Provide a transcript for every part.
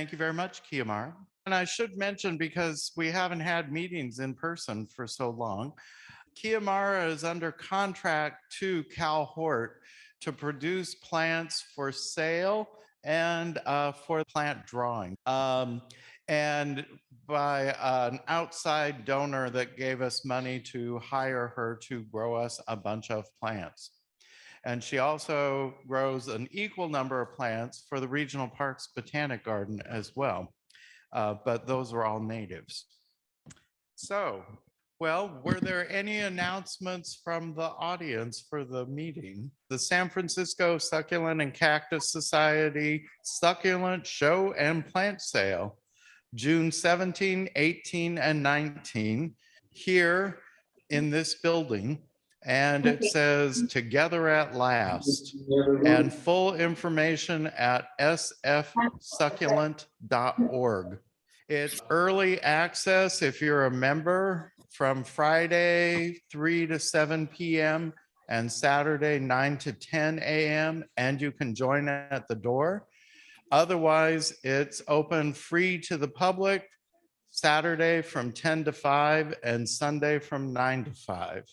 Thank you very much, Kiamara. And I should mention, because we haven't had meetings in person for so long, Kiamara is under contract to Hort to produce plants for sale and for plant drawing. And by an outside donor that gave us money to hire her to grow us a bunch of plants. And she also grows an equal number of plants for the Regional Parks Botanic Garden as well. But those are all natives. So, well, were there any announcements from the audience for the meeting? The San Francisco Succulent and Cactus Society Succulent Show and Plant Sale, June 17, 18, and 19, here in this building. And it says "Together at Last," and full information at sfsucculent.org. It's early access if you're a member, from Friday 3 to 7 p.m. and Saturday 9 to 10 a.m. and you can join at the door. Otherwise, it's open free to the public Saturday from 10 to 5 and Sunday from 9 to 5.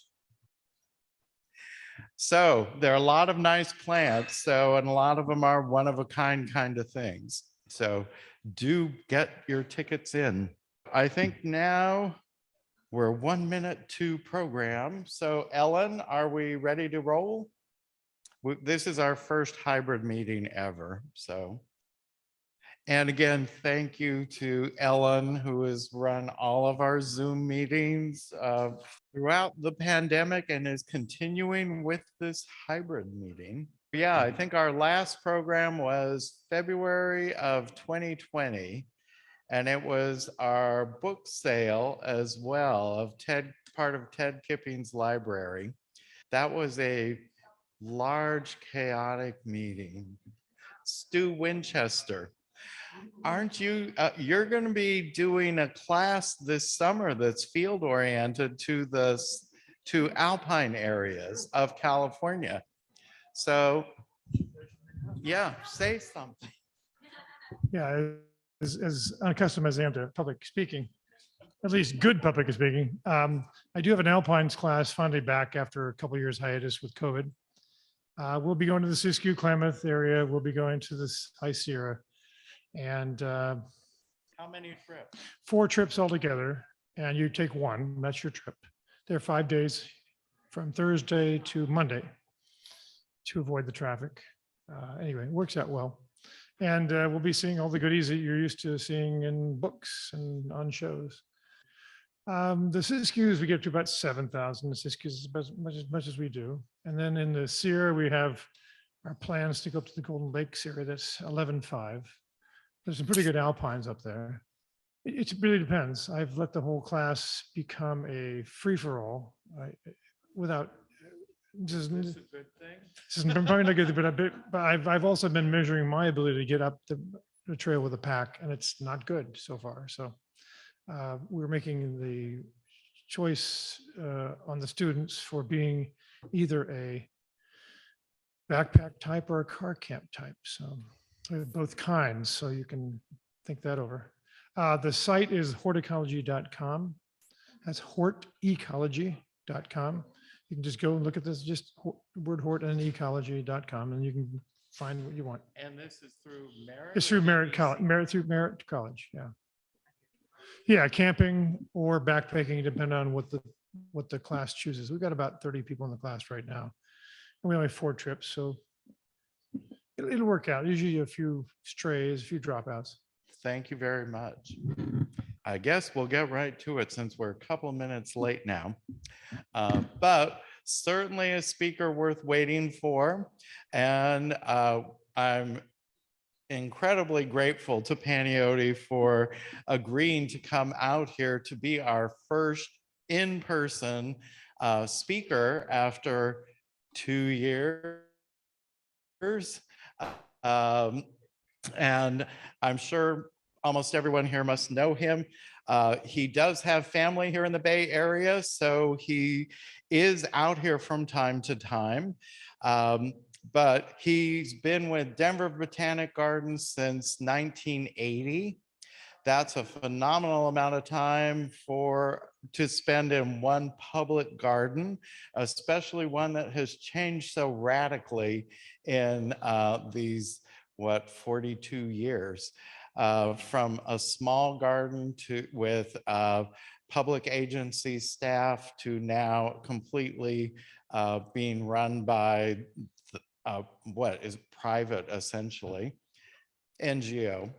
So there are a lot of nice plants, and a lot of them are one of a kind of things. So do get your tickets in. I think now we're 1 minute to program. So Ellen, are we ready to roll? This is our first hybrid meeting ever, so. And again, thank you to Ellen, who has run all of our Zoom meetings throughout the pandemic and is continuing with this hybrid meeting. Yeah, I think our last program was February of 2020, and it was our book sale as well of part of Ted Kipping's library. That was a large, chaotic meeting. Stu Winchester, aren't you, you're going to be doing a class this summer that's field oriented to alpine areas of California. So yeah, say something. Yeah, as unaccustomed as I am to public speaking, at least good public speaking, I do have an alpines class finally back after a couple of years hiatus with COVID. We'll be going to the Siskiyou Klamath area. We'll be going to this High Sierra. And how many trips? 4 trips altogether, and you take one. That's your trip. They're 5 days from Thursday to Monday to avoid the traffic. Anyway, it works out well. And we'll be seeing all the goodies that you're used to seeing in books and on shows. The Siskiyous, we get to about 7,000. The Siskiyous is as much as we do. And then in the Sierra, we have our plans to go up to the Golden Lakes area. That's 11.5. There's some pretty good alpines up there. It really depends. I've let the whole class become a free-for-all without. This is a good thing. This is probably not good, but I've also been measuring my ability to get up the trail with a pack, and it's not good so far. So we're making the choice on the students for being either a backpack type or a car camp type. So both kinds, so you can think that over. The site is horticology.com. That's hortecology.com. You can just go and look at this, just word Hort and ecology.com, and you can find what you want. And this is through Merit? It's through Merit College, through Merit College, yeah. Yeah, camping or backpacking, depending on what the class chooses. We've got about 30 people in the class right now. And we only have 4 trips, so it'll work out. Usually a few strays, a few dropouts. Thank you very much. I guess we'll get right to it since we're a couple of minutes late now. But certainly a speaker worth waiting for. And I'm incredibly grateful to Panayoti for agreeing to come out here to be our first in-person speaker after 2 years. And I'm sure almost everyone here must know him. He does have family here in the Bay Area, so he is out here from time to time. but he's been with Denver Botanic Gardens since 1980. That's a phenomenal amount of time to spend in one public garden, especially one that has changed so radically in these, 42 years, from a small garden with public agency staff to now completely being run by what is private, essentially, NGO.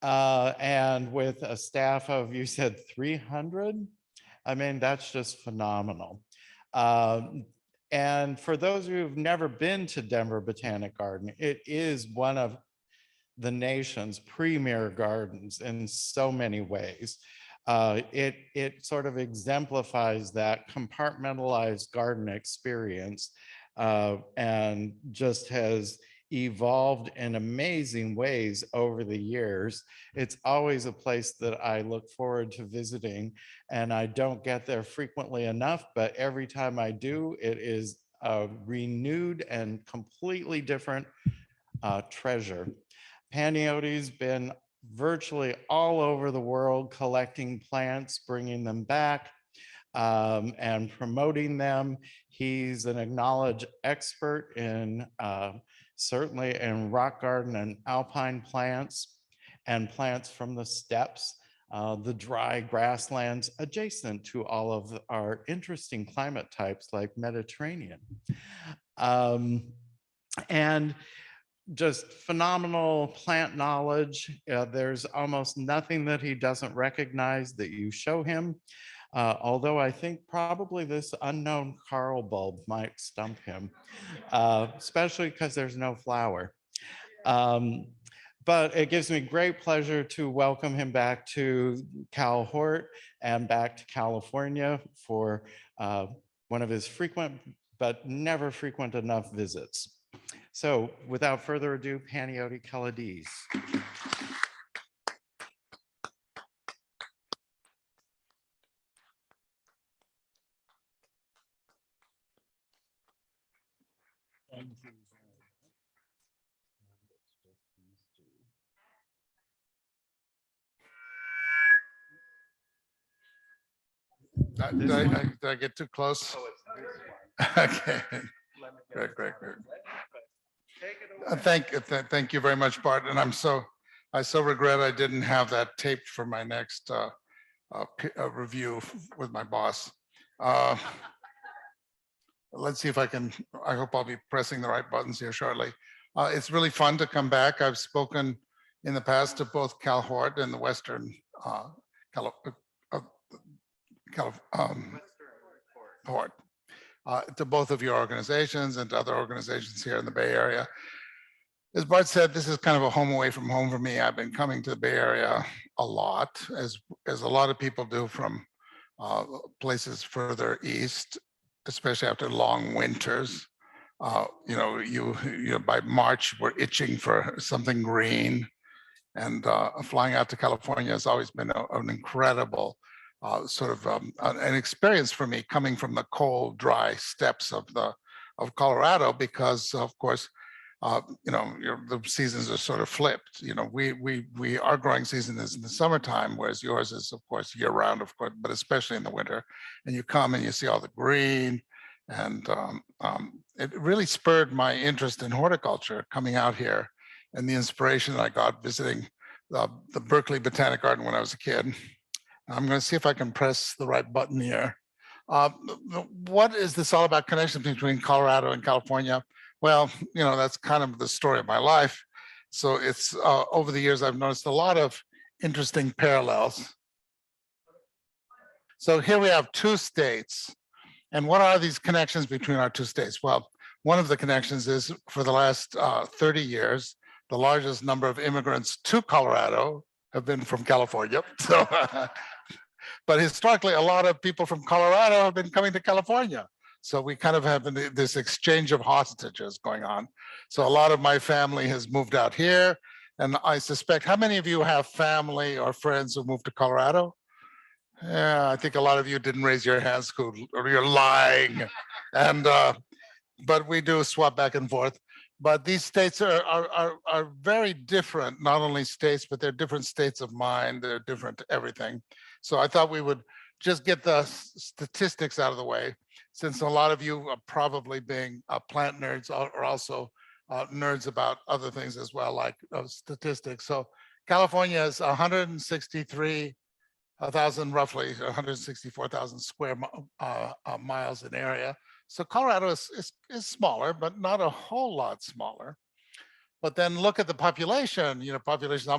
And with a staff of, you said 300? I mean, that's just phenomenal. And for those of you who've never been to Denver Botanic Garden, it is one of the nation's premier gardens in so many ways. It sort of exemplifies that compartmentalized garden experience, and just has evolved in amazing ways over the years. It's always a place that I look forward to visiting, and I don't get there frequently enough, but every time I do, it is a renewed and completely different treasure. Panayoti's been virtually all over the world collecting plants, bringing them back, and promoting them. He's an acknowledged expert in certainly in rock garden and alpine plants and plants from the steppes, the dry grasslands adjacent to all of our interesting climate types like Mediterranean. And just phenomenal plant knowledge. There's almost nothing that he doesn't recognize that you show him. Although I think probably this unknown Carl bulb might stump him, especially because there's no flower. But it gives me great pleasure to welcome him back to Cal Hort and back to California for one of his frequent but never frequent enough visits. So without further ado, Panayoti Kelaidi. Did I get too close? Okay. Great. Thank you very much, Bart. And I so regret I didn't have that taped for my next review with my boss. Let's see if I hope I'll be pressing the right buttons here shortly. It's really fun to come back. I've spoken in the past to both Cal Hort and the Western Hort, to both of your organizations and to other organizations here in the Bay Area. As Bart said, this is kind of a home away from home for me. I've been coming to the Bay Area a lot, as a lot of people do from places further east, especially after long winters. You by March, we're itching for something green. And flying out to California has always been an incredible an experience for me, coming from the cold, dry steppes of Colorado, because of course, the seasons are sort of flipped. Our growing season is in the summertime, whereas yours is, of course, year round, of course, but especially in the winter. And you come and you see all the green, and it really spurred my interest in horticulture coming out here, and the inspiration that I got visiting the Berkeley Botanic Garden when I was a kid. I'm going to see if I can press the right button here. What is this all about, connections between Colorado and California? Well, that's kind of the story of my life. So it's over the years, I've noticed a lot of interesting parallels. So here we have two states. And what are these connections between our two states? Well, one of the connections is, for the last 30 years, the largest number of immigrants to Colorado have been from California. So, but historically, a lot of people from Colorado have been coming to California. So we kind of have this exchange of hostages going on. So a lot of my family has moved out here. And I suspect, how many of you have family or friends who moved to Colorado? Yeah, I think a lot of you didn't raise your hands, or you're lying. And but we do swap back and forth. But these states are very different, not only states, but they're different states of mind. They're different everything. So I thought we would just get the statistics out of the way, since a lot of you are probably being plant nerds are also nerds about other things as well, like statistics. So California is 163,000, roughly 164,000 square miles in area. So Colorado is smaller, but not a whole lot smaller. But then look at the population. Population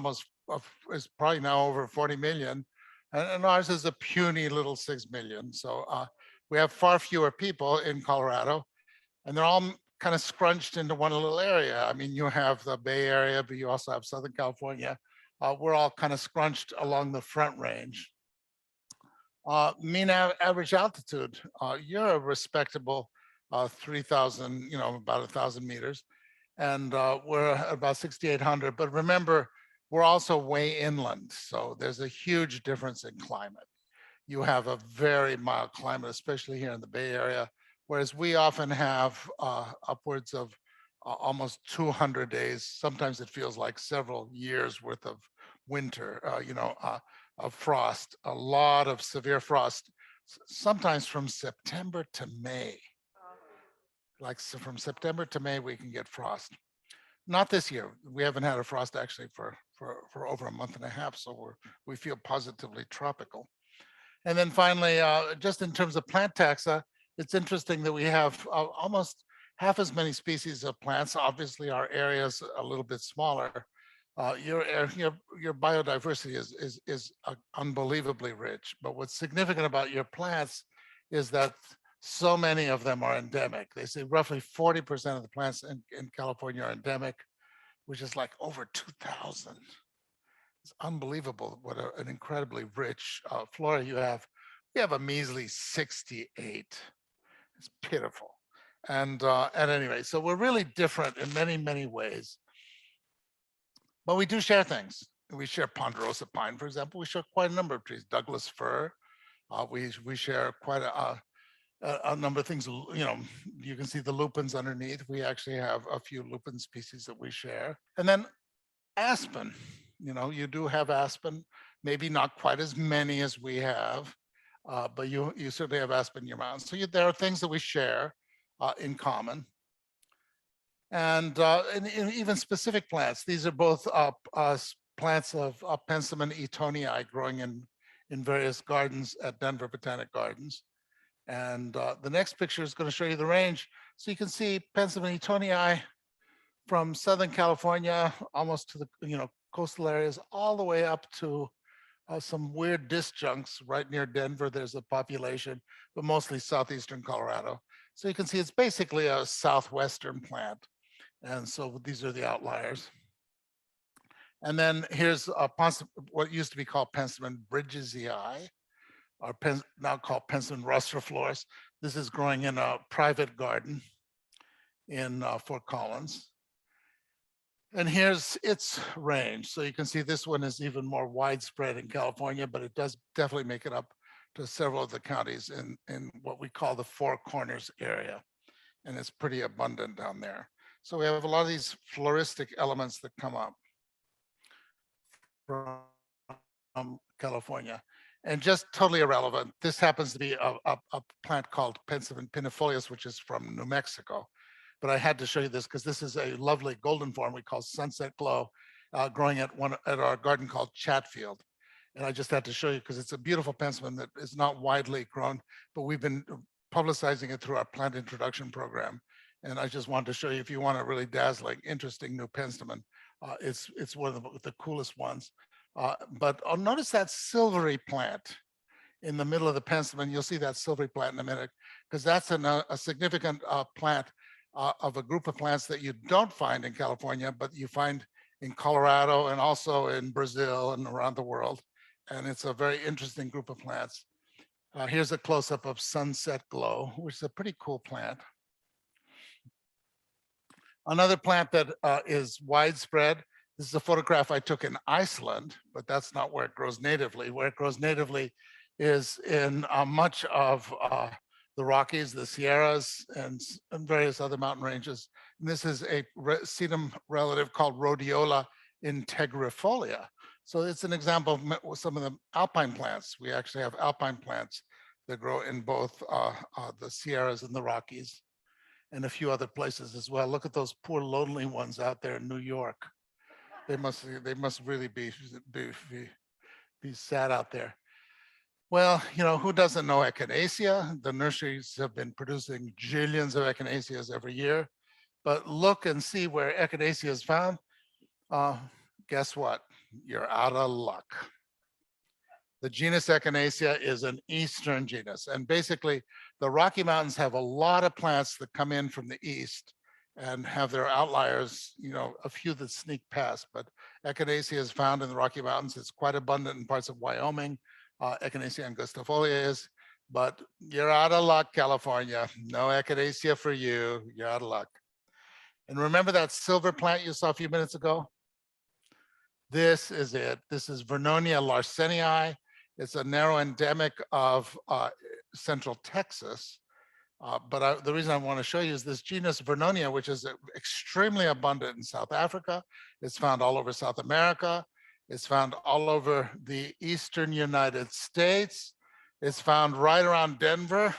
is probably now over 40 million, and ours is a puny little 6 million. So we have far fewer people in Colorado, and they're all kind of scrunched into one little area. I mean, you have the Bay Area, but you also have Southern California. We're all kind of scrunched along the Front Range. Mean average altitude, you're a respectable 3,000, about 1,000 meters, and we're at about 6,800. But remember, we're also way inland, so there's a huge difference in climate. You have a very mild climate, especially here in the Bay Area, whereas we often have upwards of almost 200 days. Sometimes it feels like several years worth of winter, of frost, a lot of severe frost, sometimes from September to May. Like so from September to May, we can get frost. Not this year. We haven't had a frost actually for over a month and a half, so we feel positively tropical. And then finally, just in terms of plant taxa, it's interesting that we have almost half as many species of plants. Obviously, our area is a little bit smaller. Your biodiversity is unbelievably rich. But what's significant about your plants is that so many of them are endemic. They say roughly 40% of the plants in California are endemic, which is like over 2,000. It's unbelievable what an incredibly rich flora you have. We have a measly 68. It's pitiful. And anyway, so we're really different in many, many ways. But we do share things. We share ponderosa pine, for example. We share quite a number of trees. Douglas fir. We share quite a number of things. You can see the lupins underneath. We actually have a few lupin species that we share. And then aspen. You do have aspen. Maybe not quite as many as we have, but you certainly have aspen in your mountains. So there are things that we share in common. And even specific plants. These are both plants of Penstemon eatonii growing in various gardens at Denver Botanic Gardens. And the next picture is going to show you the range. So you can see Penstemon eatonii from Southern California, almost to the coastal areas, all the way up to some weird disjuncts right near Denver. There's a population, but mostly southeastern Colorado. So you can see it's basically a southwestern plant. And so these are the outliers. And then here's what used to be called Penstemon bridgesii, or now called Penstemon rostriflorus. This is growing in a private garden in Fort Collins. And here's its range. So you can see this one is even more widespread in California, but it does definitely make it up to several of the counties in what we call the Four Corners area. And it's pretty abundant down there. So we have a lot of these floristic elements that come up from California. And just totally irrelevant, this happens to be a plant called Penstemon pinifolius, which is from New Mexico. But I had to show you this because this is a lovely golden form we call Sunset Glow, growing at our garden called Chatfield. And I just had to show you because it's a beautiful penstemon that is not widely grown, but we've been publicizing it through our plant introduction program. And I just wanted to show you, if you want a really dazzling, interesting new penstemon, it's one of the coolest ones. But I'll notice that silvery plant in the middle of the penstemon. You'll see that silvery plant in a minute, because that's a significant plant of a group of plants that you don't find in California, but you find in Colorado and also in Brazil and around the world. And it's a very interesting group of plants. Here's a close-up of Sunset Glow, which is a pretty cool plant. Another plant that is widespread, this is a photograph I took in Iceland, but that's not where it grows natively. Where it grows natively is in much of the Rockies, the Sierras, and various other mountain ranges. And this is a sedum relative called Rhodiola integrifolia. So it's an example of some of the alpine plants. We actually have alpine plants that grow in both the Sierras and the Rockies, and a few other places as well. Look at those poor lonely ones out there in New York. They must really be sad out there. Well, you know, who doesn't know echinacea? The nurseries have been producing jillions of echinaceas every year, but look and see where echinacea is found. Guess what? You're out of luck. The genus Echinacea is an eastern genus, and basically the Rocky Mountains have a lot of plants that come in from the east and have their outliers, you know, a few that sneak past, but Echinacea is found in the Rocky Mountains. It's quite abundant in parts of Wyoming. Echinacea angustifolia is, but you're out of luck, California. No Echinacea for you. You're out of luck. And remember that silver plant you saw a few minutes ago? This is it. This is Vernonia larsenii. It's a narrow endemic of central Texas. The reason I want to show you is this genus Vernonia, which is extremely abundant in South Africa. It's found all over South America. It's found all over the eastern United States. It's found right around Denver.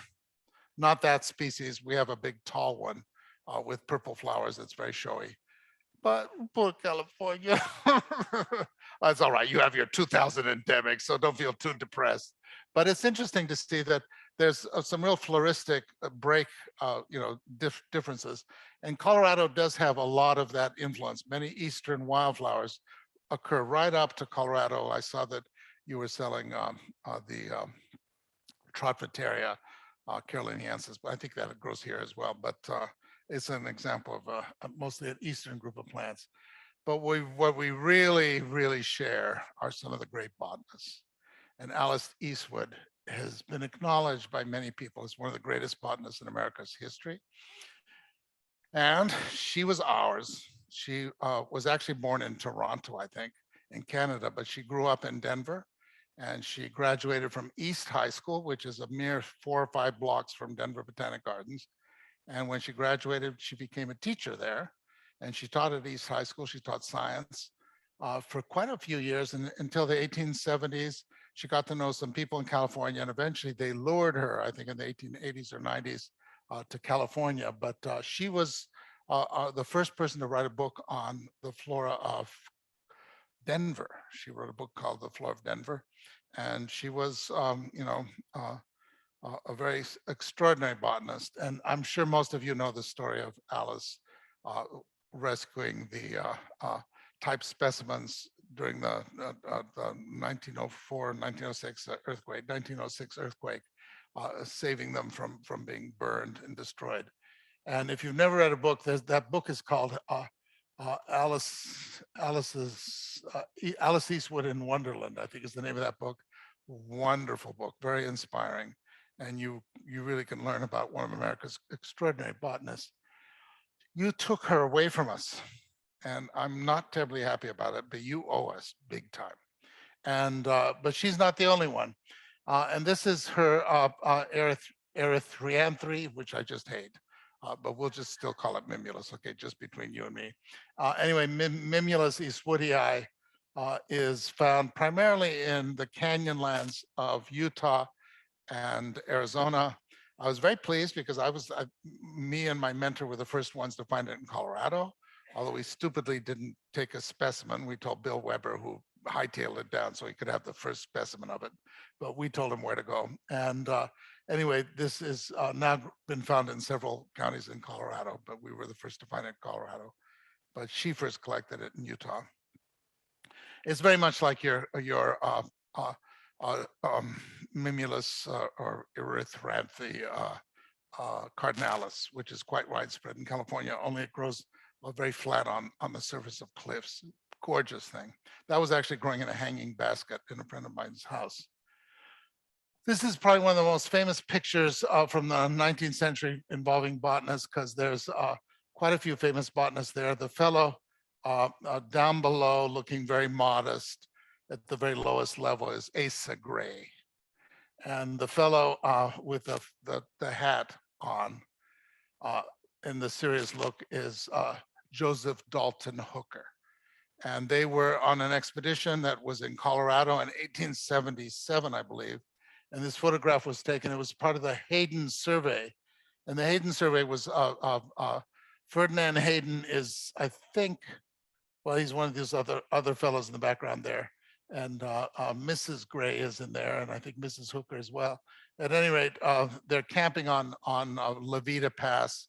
Not that species. We have a big tall one with purple flowers that's very showy. But poor California. That's all right. You have your 2,000 endemics, so don't feel too depressed. But it's interesting to see that there's some real floristic differences. And Colorado does have a lot of that influence. Many eastern wildflowers occur right up to Colorado. I saw that you were selling the Trotfiteria caroliniensis, but I think that it grows here as well. But it's an example of mostly an eastern group of plants. But what we really, really share are some of the great botanists. And Alice Eastwood has been acknowledged by many people as one of the greatest botanists in America's history. And she was ours. She was actually born in Toronto, I think, in Canada, but she grew up in Denver. And she graduated from East High School, which is a mere 4 or 5 blocks from Denver Botanic Gardens. And when she graduated, she became a teacher there. And she taught at East High School. She taught science for quite a few years, and until the 1870s. She got to know some people in California, and eventually they lured her, I think in the 1880s or 90s, to California. But she was the first person to write a book on the flora of Denver. She wrote a book called The Flora of Denver. And she was, a very extraordinary botanist. And I'm sure most of you know the story of Alice rescuing the type specimens during the 1904, 1906 earthquake, 1906 earthquake, saving them from being burned and destroyed. And if you've never read a book, that book is called Alice Eastwood in Wonderland, I think is the name of that book. Wonderful book, very inspiring. And you really can learn about one of America's extraordinary botanists. You took her away from us, and I'm not terribly happy about it, but you owe us big time. And but she's not the only one. And this is her erythranthri, which I just hate. But we'll just still call it Mimulus, okay, just between you and me. Anyway, Mimulus eastwoodii is found primarily in the canyon lands of Utah and Arizona. I was very pleased because me and my mentor were the first ones to find it in Colorado, although we stupidly didn't take a specimen. We told Bill Weber, who hightailed it down so he could have the first specimen of it, but we told him where to go. And anyway, this is now been found in several counties in Colorado, but we were the first to find it in Colorado. But she first collected it in Utah. It's very much like your Mimulus or Erythranthi cardinalis, which is quite widespread in California, only it grows very flat on the surface of cliffs. Gorgeous thing. That was actually growing in a hanging basket in a friend of mine's house. This is probably one of the most famous pictures from the 19th century involving botanists, because there's quite a few famous botanists there. The fellow down below, looking very modest at the very lowest level, is Asa Gray. And the fellow with the hat on uh, in the serious look is Joseph Dalton Hooker. And they were on an expedition that was in Colorado in 1877, I believe. And this photograph was taken, it was part of the Hayden survey. And the Hayden survey was Ferdinand Hayden is, I think, well, he's one of these other fellows in the background there. And Mrs. Gray is in there, and I think Mrs. Hooker as well. At any rate, they're camping on Levita Pass.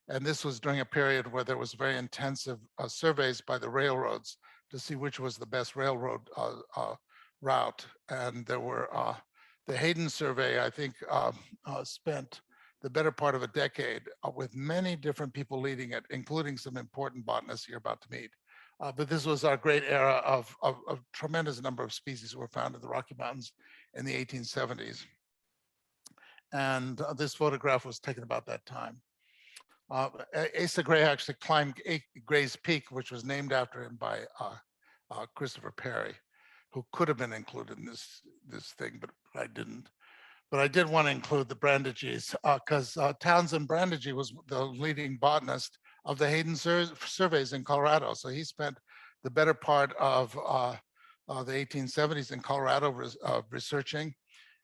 And this was during a period where there was very intensive surveys by the railroads to see which was the best railroad route. And there were, the Hayden survey, I think, spent the better part of a decade with many different people leading it, including some important botanists you're about to meet. But this was our great era of a tremendous number of species were found in the Rocky Mountains in the 1870s. And this photograph was taken about that time. Asa Gray actually climbed Gray's Peak, which was named after him by Christopher Perry, who could have been included in this thing, but I didn't. But I did want to include the Brandagees because Townsend Brandagee was the leading botanist of the Hayden surveys in Colorado. So he spent the better part of the 1870s in Colorado researching.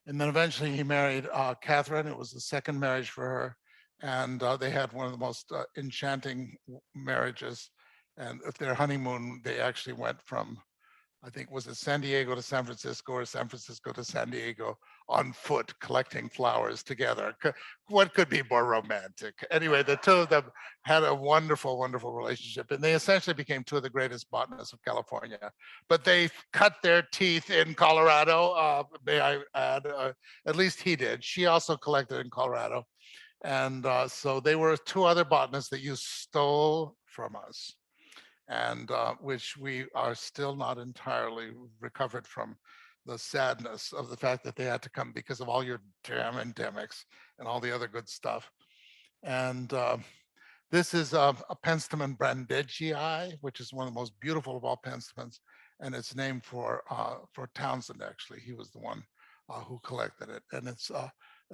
And then eventually he married Catherine. It was the second marriage for her. And they had one of the most enchanting marriages. And at their honeymoon, they actually went from, I think, was it San Diego to San Francisco or San Francisco to San Diego on foot, collecting flowers together. What could be more romantic? Anyway, the two of them had a wonderful, wonderful relationship. And they essentially became two of the greatest botanists of California. But they cut their teeth in Colorado, may I add, at least he did. She also collected in Colorado. And so they were two other botanists that you stole from us, and which we are still not entirely recovered from the sadness of the fact that they had to come because of all your damn endemics and all the other good stuff. And this is a Penstemon brandegii, which is one of the most beautiful of all penstemons, and it's named for Townsend. Actually, he was the one who collected it, and it's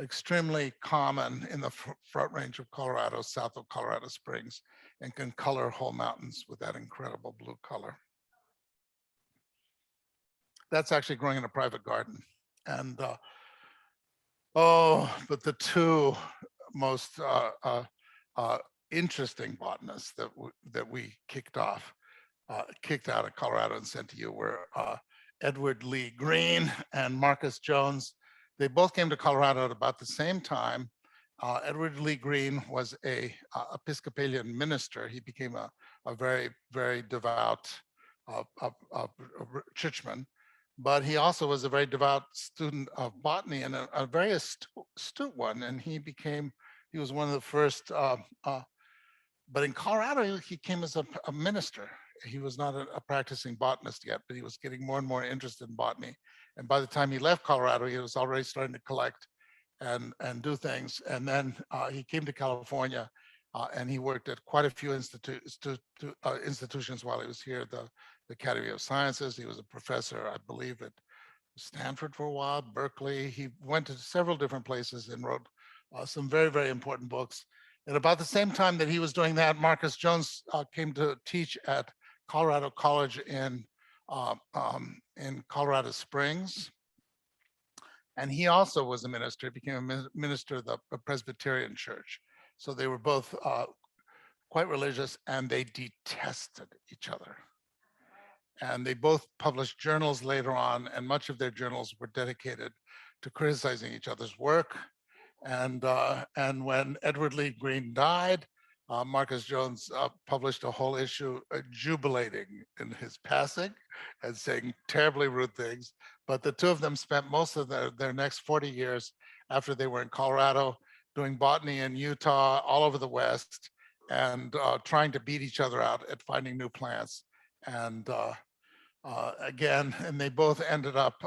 extremely common in the front range of Colorado, south of Colorado Springs, and can color whole mountains with that incredible blue color. That's actually growing in a private garden. And but the two most interesting botanists that we kicked out of Colorado and sent to you were Edward Lee Green and Marcus Jones. They both came to Colorado at about the same time. Edward Lee Green was a Episcopalian minister. He became a very, very devout churchman, but he also was a very devout student of botany and a very astute one. And he was one of the first, but in Colorado, he came as a minister. He was not a practicing botanist yet, but he was getting more and more interested in botany. And by the time he left Colorado, he was already starting to collect and do things. And then he came to California and he worked at quite a few institutions while he was here, the Academy of Sciences. He was a professor, I believe, at Stanford for a while, Berkeley. He went to several different places and wrote some very, very important books. At about the same time that he was doing that, Marcus Jones came to teach at Colorado College in Colorado Springs. And he also was a minister, became a minister of the Presbyterian Church. So they were both quite religious and they detested each other. And they both published journals later on, and much of their journals were dedicated to criticizing each other's work. And when Edward Lee Green died, Marcus Jones published a whole issue jubilating in his passing and saying terribly rude things. But the two of them spent most of their next 40 years after they were in Colorado doing botany in Utah, all over the West, and trying to beat each other out at finding new plants. And again, and they both ended up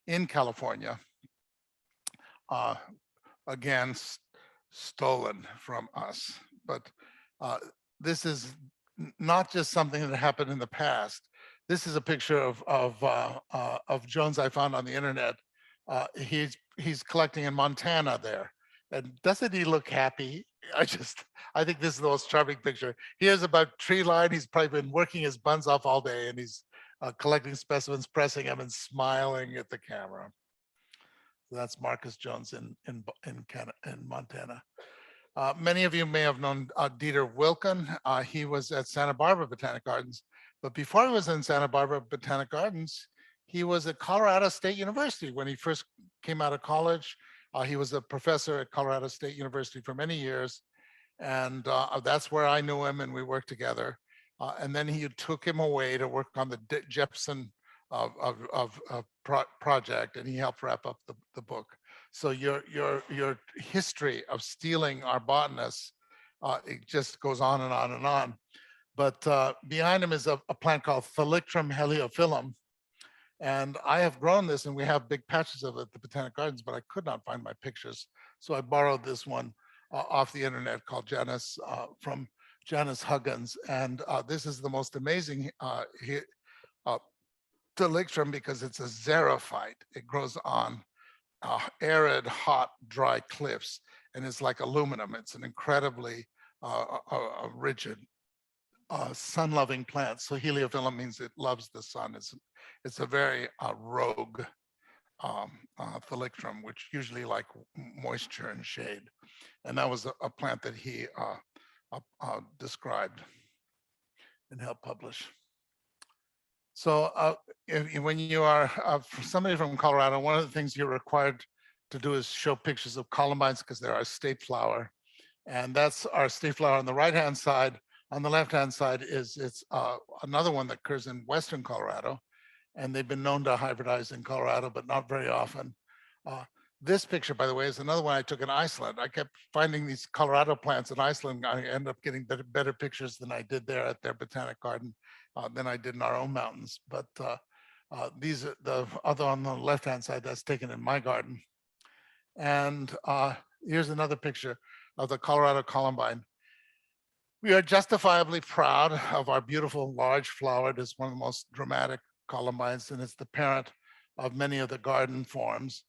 in California, again, stolen from us. But this is not just something that happened in the past. This is a picture of Jones I found on the internet He's collecting in Montana there. And doesn't he look happy? I think this is the most charming picture. Here's about tree line. He's probably been working his buns off all day, and he's collecting specimens, pressing them, and smiling at the camera. So that's Marcus Jones in Montana. Many of you may have known Dieter Wilken. He was at Santa Barbara Botanic Gardens, but before he was in Santa Barbara Botanic Gardens, he was at Colorado State University when he first came out of college. He was a professor at Colorado State University for many years, and that's where I knew him, and we worked together. And then he took him away to work on the Jepson project, and he helped wrap up the book. So your history of stealing our botanists, it just goes on and on and on. But behind him is a plant called Thalictrum heliophyllum. And I have grown this, and we have big patches of it at the Botanic Gardens, but I could not find my pictures. So I borrowed this one off the internet called Janice, from Janice Huggins. And this is the most amazing Thalictrum because it's a xerophyte. It grows on arid, hot, dry cliffs, and it's like aluminum. It's an incredibly rigid, sun-loving plant. So heliophyllum means it loves the sun. It's a very rogue Thalictrum, which usually like moisture and shade. And that was a plant that he described and helped publish. So when you are somebody from Colorado, one of the things you're required to do is show pictures of columbines because they're our state flower. And that's our state flower on the right-hand side. On the left-hand side is another one that occurs in Western Colorado. And they've been known to hybridize in Colorado, but not very often. This picture, by the way, is another one I took in Iceland. I kept finding these Colorado plants in Iceland. I ended up getting better pictures than I did there at their botanic garden than I did in our own mountains. But these are the other on the left-hand side that's taken in my garden. And here's another picture of the Colorado columbine. We are justifiably proud of our beautiful large flowered. It's one of the most dramatic columbines, and it's the parent of many of the garden forms.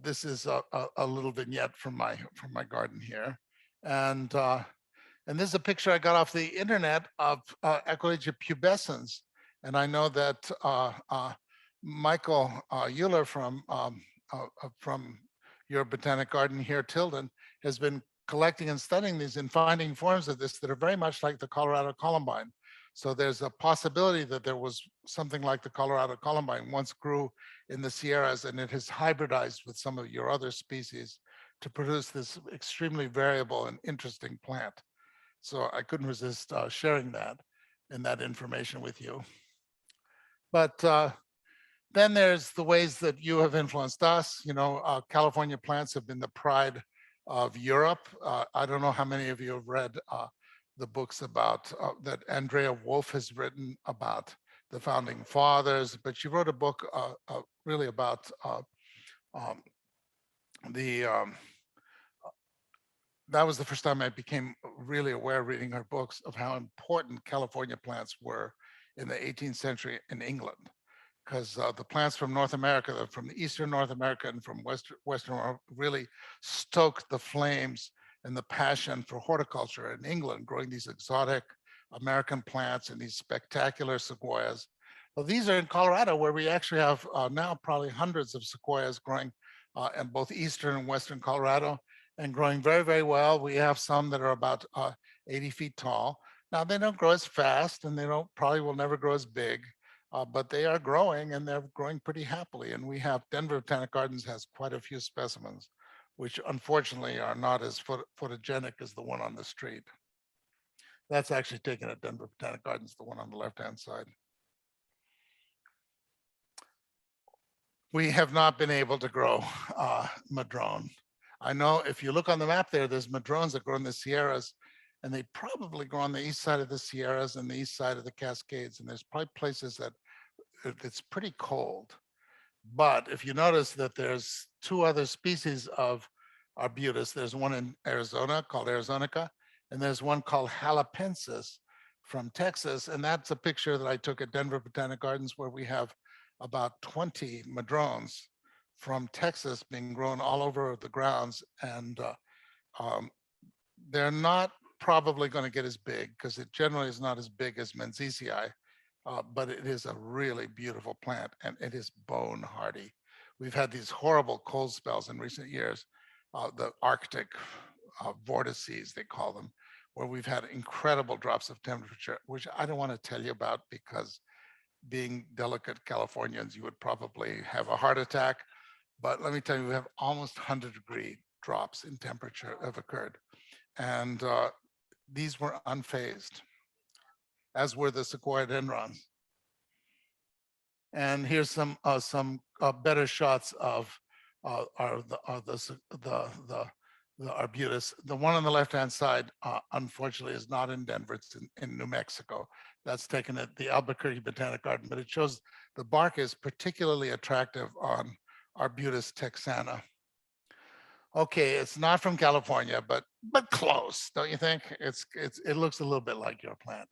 This is a little vignette from my garden here, and this is a picture I got off the internet of Equilegia pubescens, and I know that Michael Euler from your botanic garden here, Tilden, has been collecting and studying these and finding forms of this that are very much like the Colorado columbine. So there's a possibility that there was something like the Colorado columbine once grew in the Sierras, and it has hybridized with some of your other species to produce this extremely variable and interesting plant. So I couldn't resist sharing that and that information with you. But then there's the ways that you have influenced us. You know, California plants have been the pride of Europe. I don't know how many of you have read the books about that Andrea Wolf has written about the founding fathers, but she wrote a book really about that was the first time I became really aware reading her books of how important California plants were in the 18th century in England. Because the plants from North America, from Eastern North America and from Western really stoked the flames and the passion for horticulture in England, growing these exotic American plants and these spectacular sequoias. Well, these are in Colorado, where we actually have now probably hundreds of sequoias growing in both Eastern and Western Colorado, and growing very, very well. We have some that are about 80 feet tall. Now, they don't grow as fast, and they probably will never grow as big. But they are growing, and they're growing pretty happily. And we have Denver Botanic Gardens has quite a few specimens, which unfortunately are not as photogenic as the one on the street. That's actually taken at Denver Botanic Gardens, the one on the left-hand side. We have not been able to grow madrone. I know if you look on the map there, there's madrones that grow in the Sierras, and they probably grow on the east side of the Sierras and the east side of the Cascades. And there's probably places that it's pretty cold. But if you notice that there's two other species of arbutus, there's one in Arizona called Arizonica, and there's one called Halapensis from Texas. And that's a picture that I took at Denver Botanic Gardens, where we have about 20 madrones from Texas being grown all over the grounds, and um, they're not probably going to get as big because it generally is not as big as Menziesii, but it is a really beautiful plant and it is bone hardy. We've had these horrible cold spells in recent years, the Arctic vortices, they call them, where we've had incredible drops of temperature, which I don't want to tell you about because being delicate Californians, you would probably have a heart attack. But let me tell you, we have almost 100-degree drops in temperature have occurred. And these were unfazed, as were the sequoia dendrons. And here's some better shots of the arbutus. The one on the left-hand side, unfortunately, is not in Denver. It's in New Mexico. That's taken at the Albuquerque Botanic Garden, but it shows the bark is particularly attractive on Arbutus texana. Okay, it's not from California, but close, don't you think? It looks a little bit like your plant.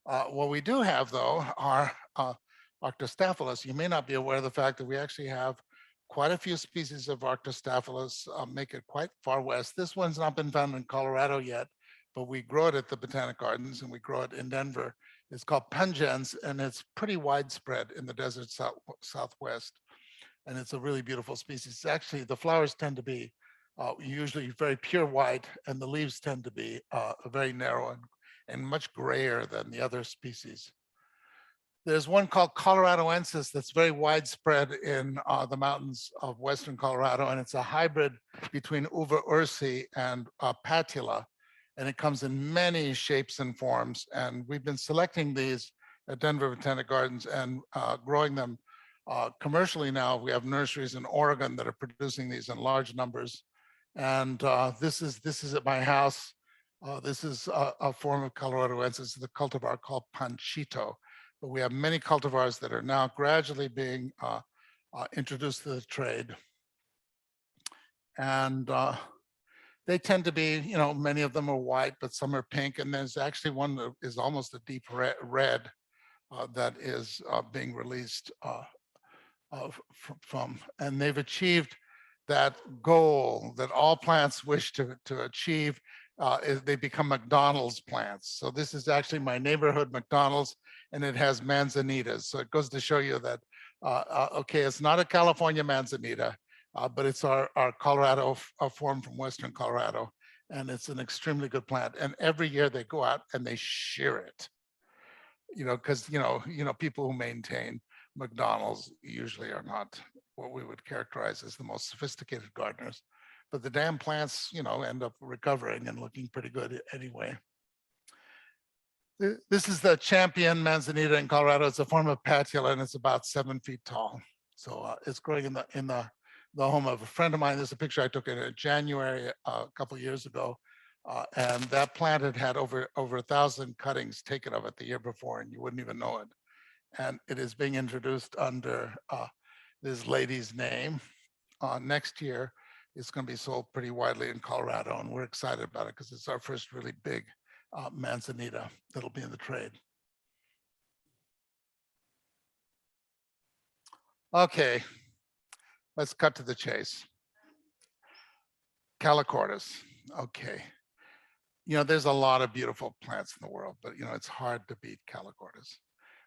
What we do have, though, are Arctostaphylos. You may not be aware of the fact that we actually have quite a few species of Arctostaphylos, make it quite far west. This one's not been found in Colorado yet, but we grow it at the Botanic Gardens and we grow it in Denver. It's called pungens, and it's pretty widespread in the desert southwest. And it's a really beautiful species. Actually, the flowers tend to be usually very pure white, and the leaves tend to be very narrow and much grayer than the other species. There's one called Coloradoensis that's very widespread in the mountains of western Colorado, and it's a hybrid between Uva ursi and Patula, and it comes in many shapes and forms. And we've been selecting these at Denver Botanic Gardens and growing them commercially now. We have nurseries in Oregon that are producing these in large numbers. And this is at my house. This is a form of Coloradoensis, the cultivar called Panchito. But we have many cultivars that are now gradually being introduced to the trade. And they tend to be, many of them are white, but some are pink. And there's actually one that is almost a deep red that is being released from. And they've achieved that goal that all plants wish to achieve. They become McDonald's plants. So this is actually my neighborhood McDonald's, and it has manzanitas. So it goes to show you that, okay, it's not a California manzanita, but it's our Colorado form from Western Colorado. And it's an extremely good plant. And every year they go out and they shear it, because, people who maintain McDonald's usually are not what we would characterize as the most sophisticated gardeners. But the damn plants, end up recovering and looking pretty good anyway. This is the champion manzanita in Colorado. It's a form of patula, and it's about 7 feet tall. So it's growing in the home of a friend of mine. There's a picture I took in January a couple of years ago, and that plant had over 1,000 cuttings taken of it the year before, and you wouldn't even know it. And it is being introduced under this lady's name. Next year, it's going to be sold pretty widely in Colorado, and we're excited about it because it's our first really big manzanita that'll be in the trade. Okay, let's cut to the chase. Calicortus. Okay, there's a lot of beautiful plants in the world, but it's hard to beat Calicortus.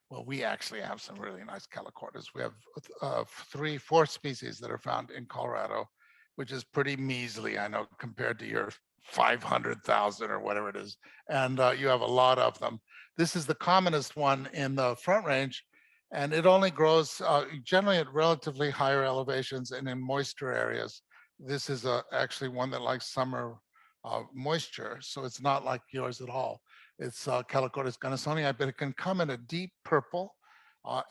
Well, we actually have some really nice Calicortus. We have 4 species that are found in Colorado, which is pretty measly, I know, compared to your 500,000 or whatever it is. And you have a lot of them. This is the commonest one in the Front Range, and it only grows generally at relatively higher elevations and in moisture areas. This is actually one that likes summer moisture, so it's not like yours at all. It's Calicortus gunnissonii, but it can come in a deep purple,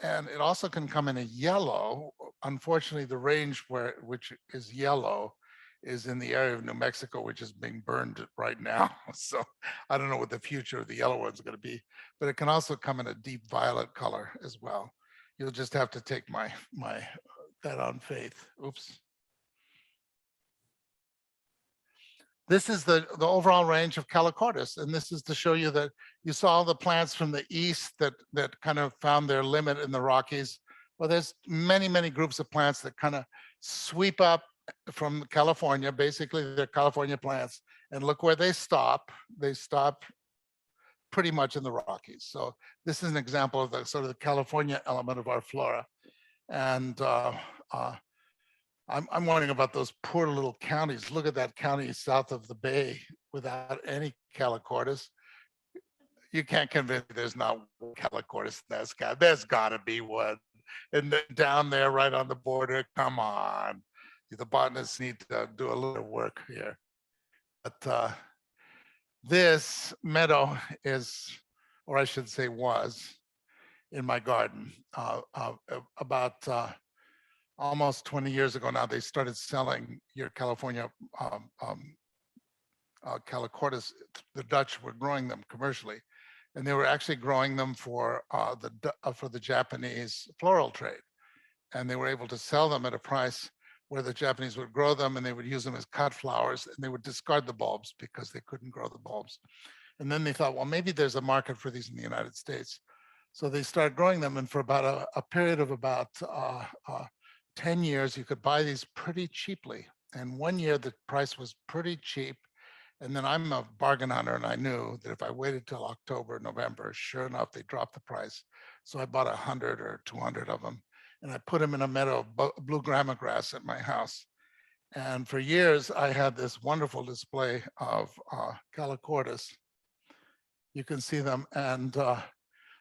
and it also can come in a yellow. Unfortunately, the range which is yellow is in the area of New Mexico, which is being burned right now. So I don't know what the future of the yellow one's going to be, but it can also come in a deep violet color as well. You'll just have to take that on faith. Oops. This is the overall range of Calicortus, and this is to show you that you saw the plants from the east that kind of found their limit in the Rockies. Well, there's many, many groups of plants that kind of sweep up from California. Basically, they're California plants. And look where they stop. They stop pretty much in the Rockies. So this is an example of the sort of the California element of our flora. And I'm wondering about those poor little counties. Look at that county south of the bay without any Calicortis. You can't convince me there's not one Calicortis in that sky. There's got to be one. And then down there, right on the border, come on. The botanists need to do a little work here. But this meadow is, or I should say was, in my garden. About almost 20 years ago now, they started selling your California Calicortis. The Dutch were growing them commercially, and they were actually growing them for the Japanese floral trade. And they were able to sell them at a price where the Japanese would grow them and they would use them as cut flowers, and they would discard the bulbs because they couldn't grow the bulbs. And then they thought, well, maybe there's a market for these in the United States. So they started growing them, and for about a period of about 10 years, you could buy these pretty cheaply. And one year the price was pretty cheap. And then I'm a bargain hunter, and I knew that if I waited till October, November, sure enough, they dropped the price. So I bought 100 or 200 of them, and I put them in a meadow of blue grama grass at my house. And for years, I had this wonderful display of Calicortis. You can see them, and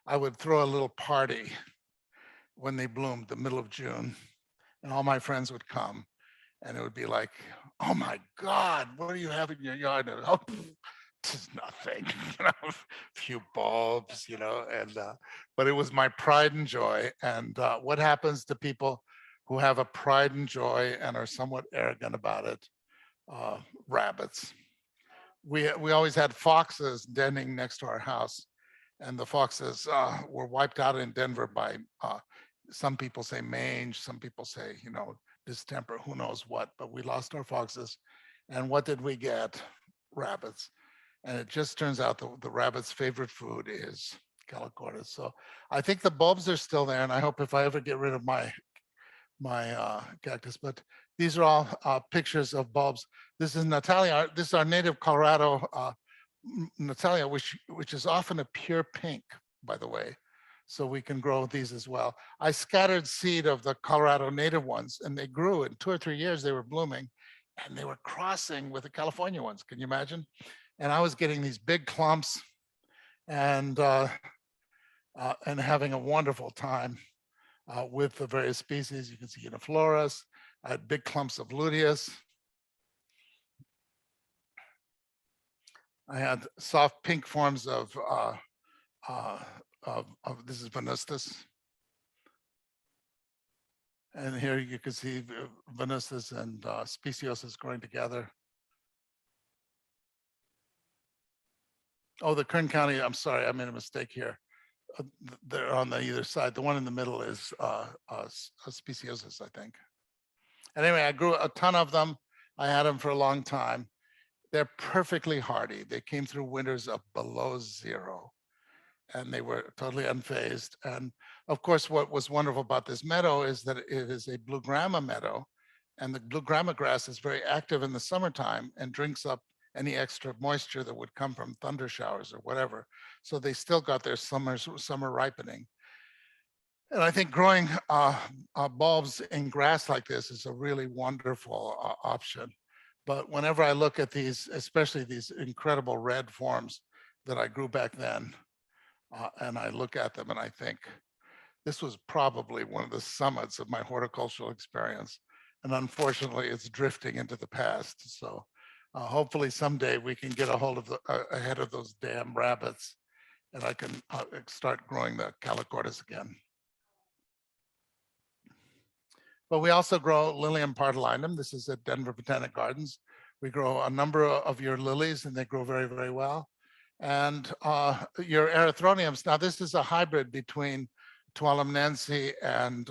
I would throw a little party when they bloomed, the middle of June, and all my friends would come, and it would be like, oh my God, what do you have in your yard? And, oh, it's nothing, a few bulbs, and but it was my pride and joy. And what happens to people who have a pride and joy and are somewhat arrogant about it? Rabbits. We always had foxes denning next to our house, and the foxes were wiped out in Denver by some people say mange, some people say distemper, who knows what, but we lost our foxes. And what did we get? Rabbits. And it just turns out the rabbit's favorite food is Calicortis. So I think the bulbs are still there, and I hope if I ever get rid of my cactus, but these are all pictures of bulbs. This is Natalia. This is our native Colorado Natalia, which is often a pure pink, by the way. So we can grow these as well. I scattered seed of the Colorado native ones, and they grew in 2 or 3 years. They were blooming, and they were crossing with the California ones. Can you imagine? And I was getting these big clumps, and having a wonderful time with the various species. You can see Unifloras. I had big clumps of luteus. I had soft pink forms of this is Venustus. And here you can see Venustus and Speciosus growing together. Oh, the Kern County, I'm sorry, I made a mistake here. They're on the either side. The one in the middle is Speciosus, I think. Anyway, I grew a ton of them. I had them for a long time. They're perfectly hardy. They came through winters of below 0, and they were totally unfazed. And of course, what was wonderful about this meadow is that it is a blue grama meadow, and the blue grama grass is very active in the summertime and drinks up any extra moisture that would come from thunder showers or whatever. So they still got their summer ripening. And I think growing bulbs in grass like this is a really wonderful option. But whenever I look at these, especially these incredible red forms that I grew back then, and I look at them and I think, this was probably one of the summits of my horticultural experience. And unfortunately, it's drifting into the past. So hopefully someday we can get a hold of ahead of those damn rabbits, and I can start growing the Calicortis again. But we also grow Lilium pardalinum. This is at Denver Botanic Gardens. We grow a number of your lilies, and they grow very, very well. And your erythroniums. Now, this is a hybrid between Tuolum nancy and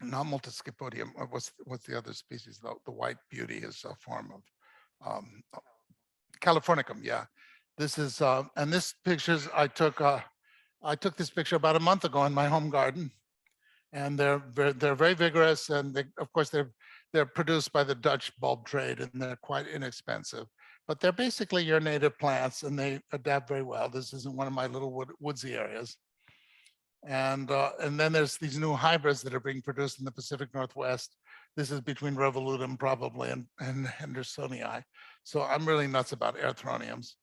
not Multiscipodium. What's the other species? The white beauty is a form of Californicum. Yeah, this is and this pictures I took I took this picture about a month ago in my home garden, and they're very vigorous, and they, of course they're produced by the Dutch bulb trade, and they're quite inexpensive. But they're basically your native plants, and they adapt very well. This isn't one of my little woodsy areas. And then there's these new hybrids that are being produced in the Pacific Northwest. This is between Revolutum probably and Hendersonii. So I'm really nuts about erythroniums.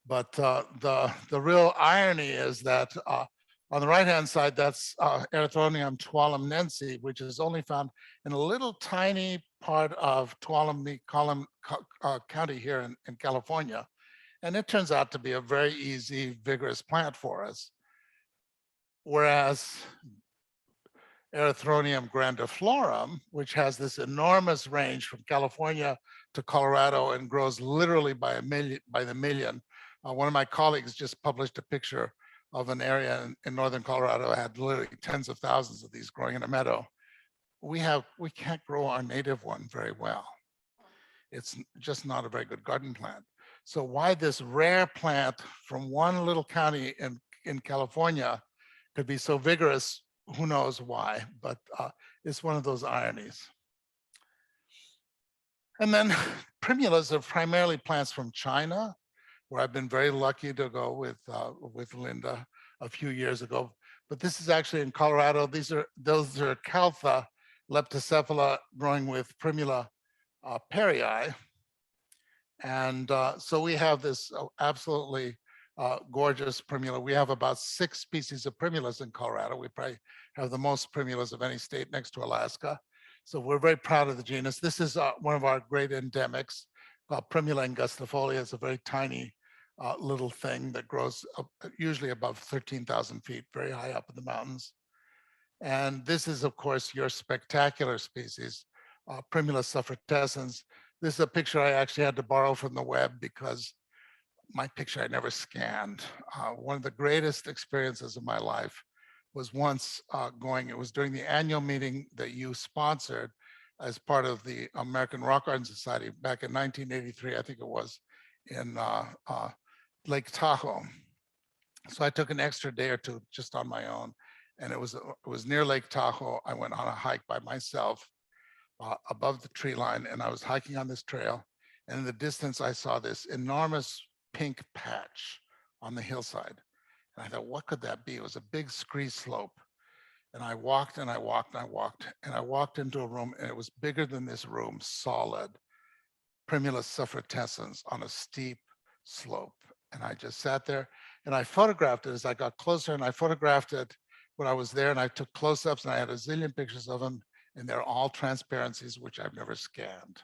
But the real irony is that on the right-hand side, that's Erythronium tuolumnense, which is only found in a little tiny part of Tuolumne County here in California. And it turns out to be a very easy, vigorous plant for us. Whereas Erythronium grandiflorum, which has this enormous range from California to Colorado and grows literally by the million. One of my colleagues just published a picture of an area in northern Colorado that had literally tens of thousands of these growing in a meadow. We can't grow our native one very well. It's just not a very good garden plant. So why this rare plant from one little county in California could be so vigorous, who knows why, but it's one of those ironies. And then primulas are primarily plants from China, where I've been very lucky to go with Linda a few years ago. But this is actually in Colorado. Those are Caltha leptocephala growing with Primula perrii. And so we have this absolutely gorgeous primula. We have about 6 species of primulas in Colorado. We probably have the most primulas of any state next to Alaska. So we're very proud of the genus. This is one of our great endemics called Primula angustifolia. It's a very tiny little thing that grows usually above 13,000 feet, very high up in the mountains. And this is, of course, your spectacular species, Primula suffrutescens. This is a picture I actually had to borrow from the web because my picture I never scanned. One of the greatest experiences of my life was once it was during the annual meeting that you sponsored as part of the American Rock Garden Society back in 1983, I think it was, in Lake Tahoe. So I took an extra day or two just on my own, and it was near Lake Tahoe. I went on a hike by myself above the tree line, and I was hiking on this trail, and in the distance I saw this enormous pink patch on the hillside. And I thought, what could that be? It was a big scree slope. And I walked and I walked and I walked, and I walked into a room, and it was bigger than this room, solid, Primula suffrutescens on a steep slope. And I just sat there and I photographed it as I got closer, and I photographed it when I was there, and I took close-ups, and I had a zillion pictures of them, and they're all transparencies, which I've never scanned.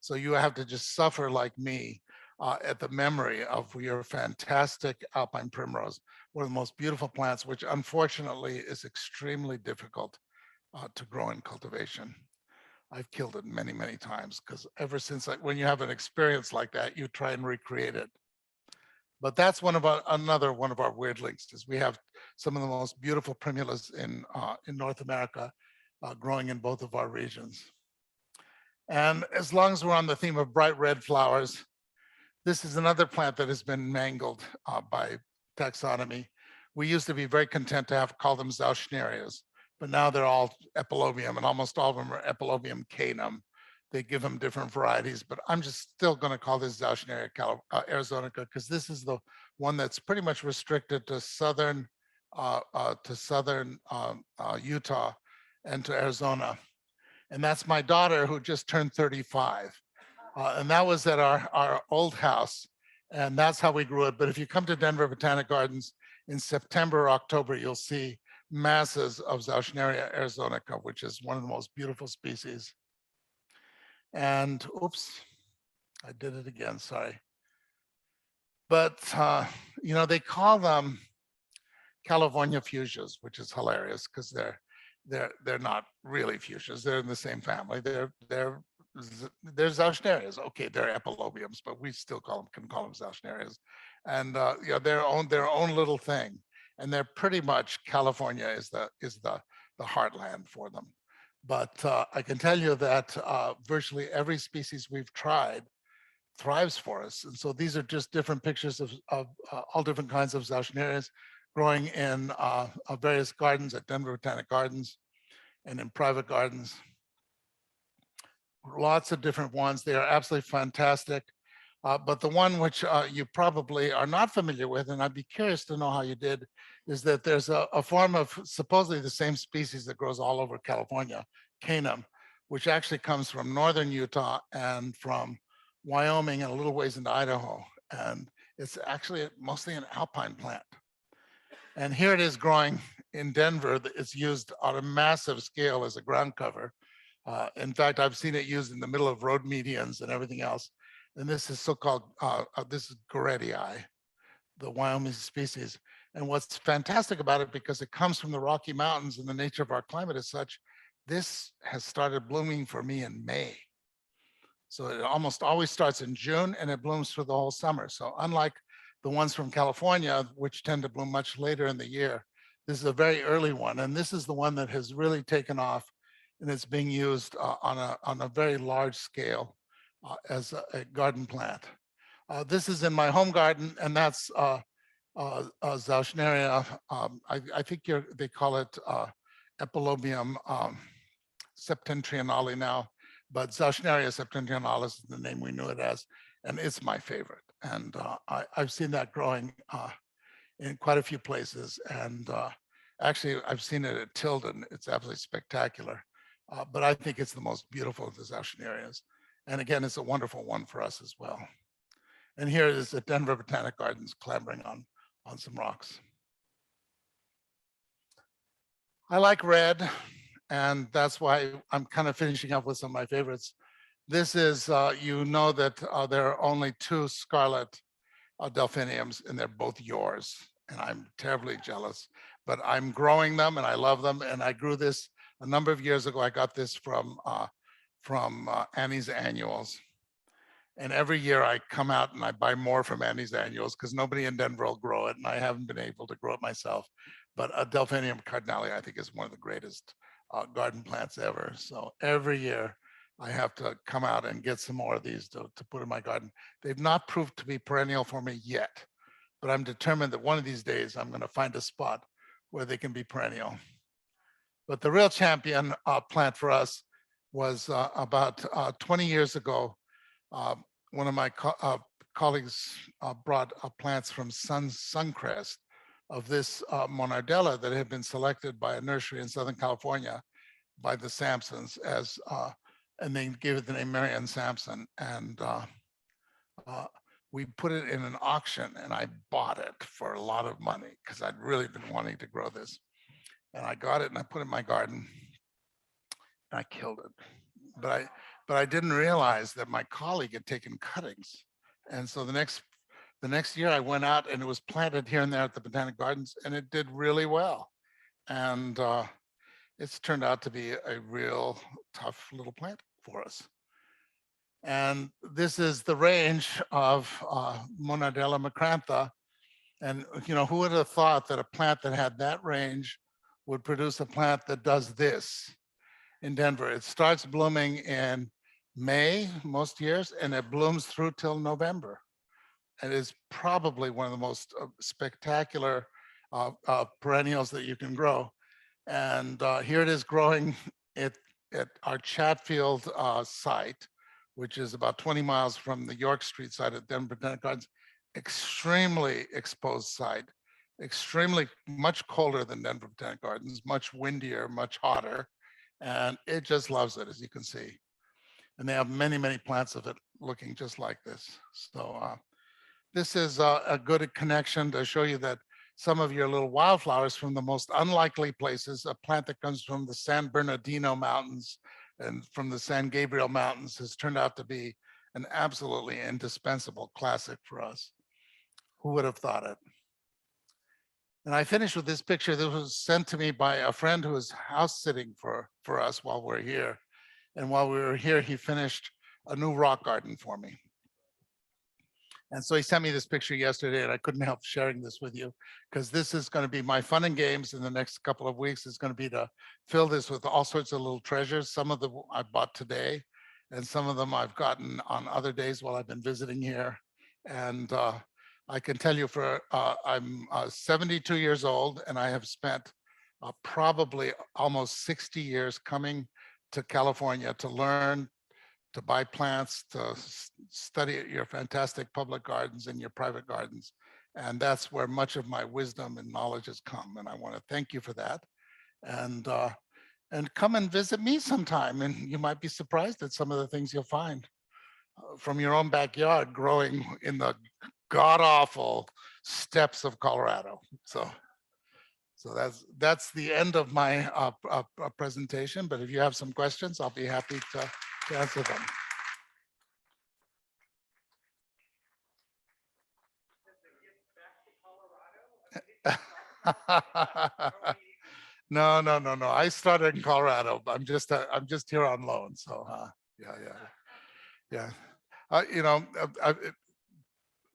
So you have to just suffer like me at the memory of your fantastic alpine primrose, one of the most beautiful plants, which unfortunately is extremely difficult to grow in cultivation. I've killed it many, many times because ever since when you have an experience like that, you try and recreate it. But that's another one of our weird links is we have some of the most beautiful primulas in North America growing in both of our regions. And as long as we're on the theme of bright red flowers, this is another plant that has been mangled by taxonomy. We used to be very content to call them Zauschnerias, but now they're all epilobium, and almost all of them are epilobium canum. They give them different varieties, but I'm just still going to call this Zauschneria arizonica because this is the one that's pretty much restricted to southern Utah and to Arizona. And that's my daughter who just turned 35. And that was at our old house. And that's how we grew it. But if you come to Denver Botanic Gardens in September or October, you'll see masses of Zauschneria arizonica, which is one of the most beautiful species. And oops, I did it again, sorry. But, they call them California fuchsias, which is hilarious because they're not really fuchsias. They're in the same family. They're Zauschnerias. Okay, they're epilobiums, but we still can call them Zauschnerias. And their own little thing. And they're pretty much California is the heartland for them. But I can tell you that virtually every species we've tried thrives for us. And so these are just different pictures of all different kinds of Zauschnerias growing in various gardens at Denver Botanic Gardens and in private gardens. Lots of different ones. They are absolutely fantastic. But the one which you probably are not familiar with, and I'd be curious to know how you did, is that there's a form of supposedly the same species that grows all over California, Canum, which actually comes from northern Utah and from Wyoming and a little ways into Idaho. And it's actually mostly an alpine plant. And here it is growing in Denver. It's used on a massive scale as a ground cover. In fact, I've seen it used in the middle of road medians and everything else. And this is so-called, this is Goretii, the Wyoming species. And what's fantastic about it, because it comes from the Rocky Mountains and the nature of our climate is such, this has started blooming for me in May. So it almost always starts in June and it blooms for the whole summer. So unlike the ones from California, which tend to bloom much later in the year, this is a very early one. And this is the one that has really taken off, and it's being used on a very large scale as a garden plant. This is in my home garden, and that's Zauschneria. I think they call it Epilobium septentrionale now, but Zauschneria septentrionalis is the name we knew it as, and it's my favorite. And I've seen that growing in quite a few places, and actually I've seen it at Tilden. It's absolutely spectacular. But I think it's the most beautiful of the Zauschnerias. And again, it's a wonderful one for us as well. And here it is at Denver Botanic Gardens clambering on some rocks. I like red, and that's why I'm kind of finishing up with some of my favorites. This is, you know that there are only 2 scarlet delphiniums, and they're both yours. And I'm terribly jealous, but I'm growing them and I love them. And I grew this a number of years ago. I got this from Annie's Annuals. And every year I come out and I buy more from Annie's Annuals because nobody in Denver will grow it, and I haven't been able to grow it myself. But a Delphinium cardinale, I think, is one of the greatest garden plants ever. So every year I have to come out and get some more of these to put in my garden. They've not proved to be perennial for me yet, but I'm determined that one of these days I'm going to find a spot where they can be perennial. But the real champion plant for us was about 20 years ago. One of my colleagues brought plants from Suncrest of this Monardella that had been selected by a nursery in Southern California by the Sampsons as, and they gave it the name Marianne Sampson. And we put it in an auction, and I bought it for a lot of money because I'd really been wanting to grow this. And I got it and I put it in my garden and I killed it. But I didn't realize that my colleague had taken cuttings. And so the next year I went out and it was planted here and there at the Botanic Gardens, and it did really well. And it's turned out to be a real tough little plant for us. And this is the range of Monardella macrantha. And who would have thought that a plant that had that range would produce a plant that does this in Denver? It starts blooming in May most years, and it blooms through till November. It is probably one of the most spectacular perennials that you can grow. And here it is growing at our Chatfield site, which is about 20 miles from the York Street site at Denver Botanic Gardens. Extremely exposed site, extremely much colder than Denver Botanic Gardens, much windier, much hotter. And it just loves it, as you can see. And they have many, many plants of it looking just like this. So this is a good connection to show you that some of your little wildflowers from the most unlikely places, a plant that comes from the San Bernardino Mountains and from the San Gabriel Mountains, has turned out to be an absolutely indispensable classic for us. Who would have thought it? And I finished with this picture that was sent to me by a friend who was house sitting for us while we're here. And while we were here, he finished a new rock garden for me. And so he sent me this picture yesterday, and I couldn't help sharing this with you because this is going to be my fun and games in the next couple of weeks. Is going to be to fill this with all sorts of little treasures. Some of them I bought today, and some of them I've gotten on other days while I've been visiting here. And I can tell you I'm 72 years old, and I have spent probably almost 60 years coming to California to learn, to buy plants, to study at your fantastic public gardens and your private gardens. And that's where much of my wisdom and knowledge has come. And I want to thank you for that. And come and visit me sometime. And you might be surprised at some of the things you'll find from your own backyard growing in the god-awful steppes of Colorado. So that's the end of my presentation. But if you have some questions, I'll be happy to answer them. No. I started in Colorado, but I'm just here on loan. So yeah.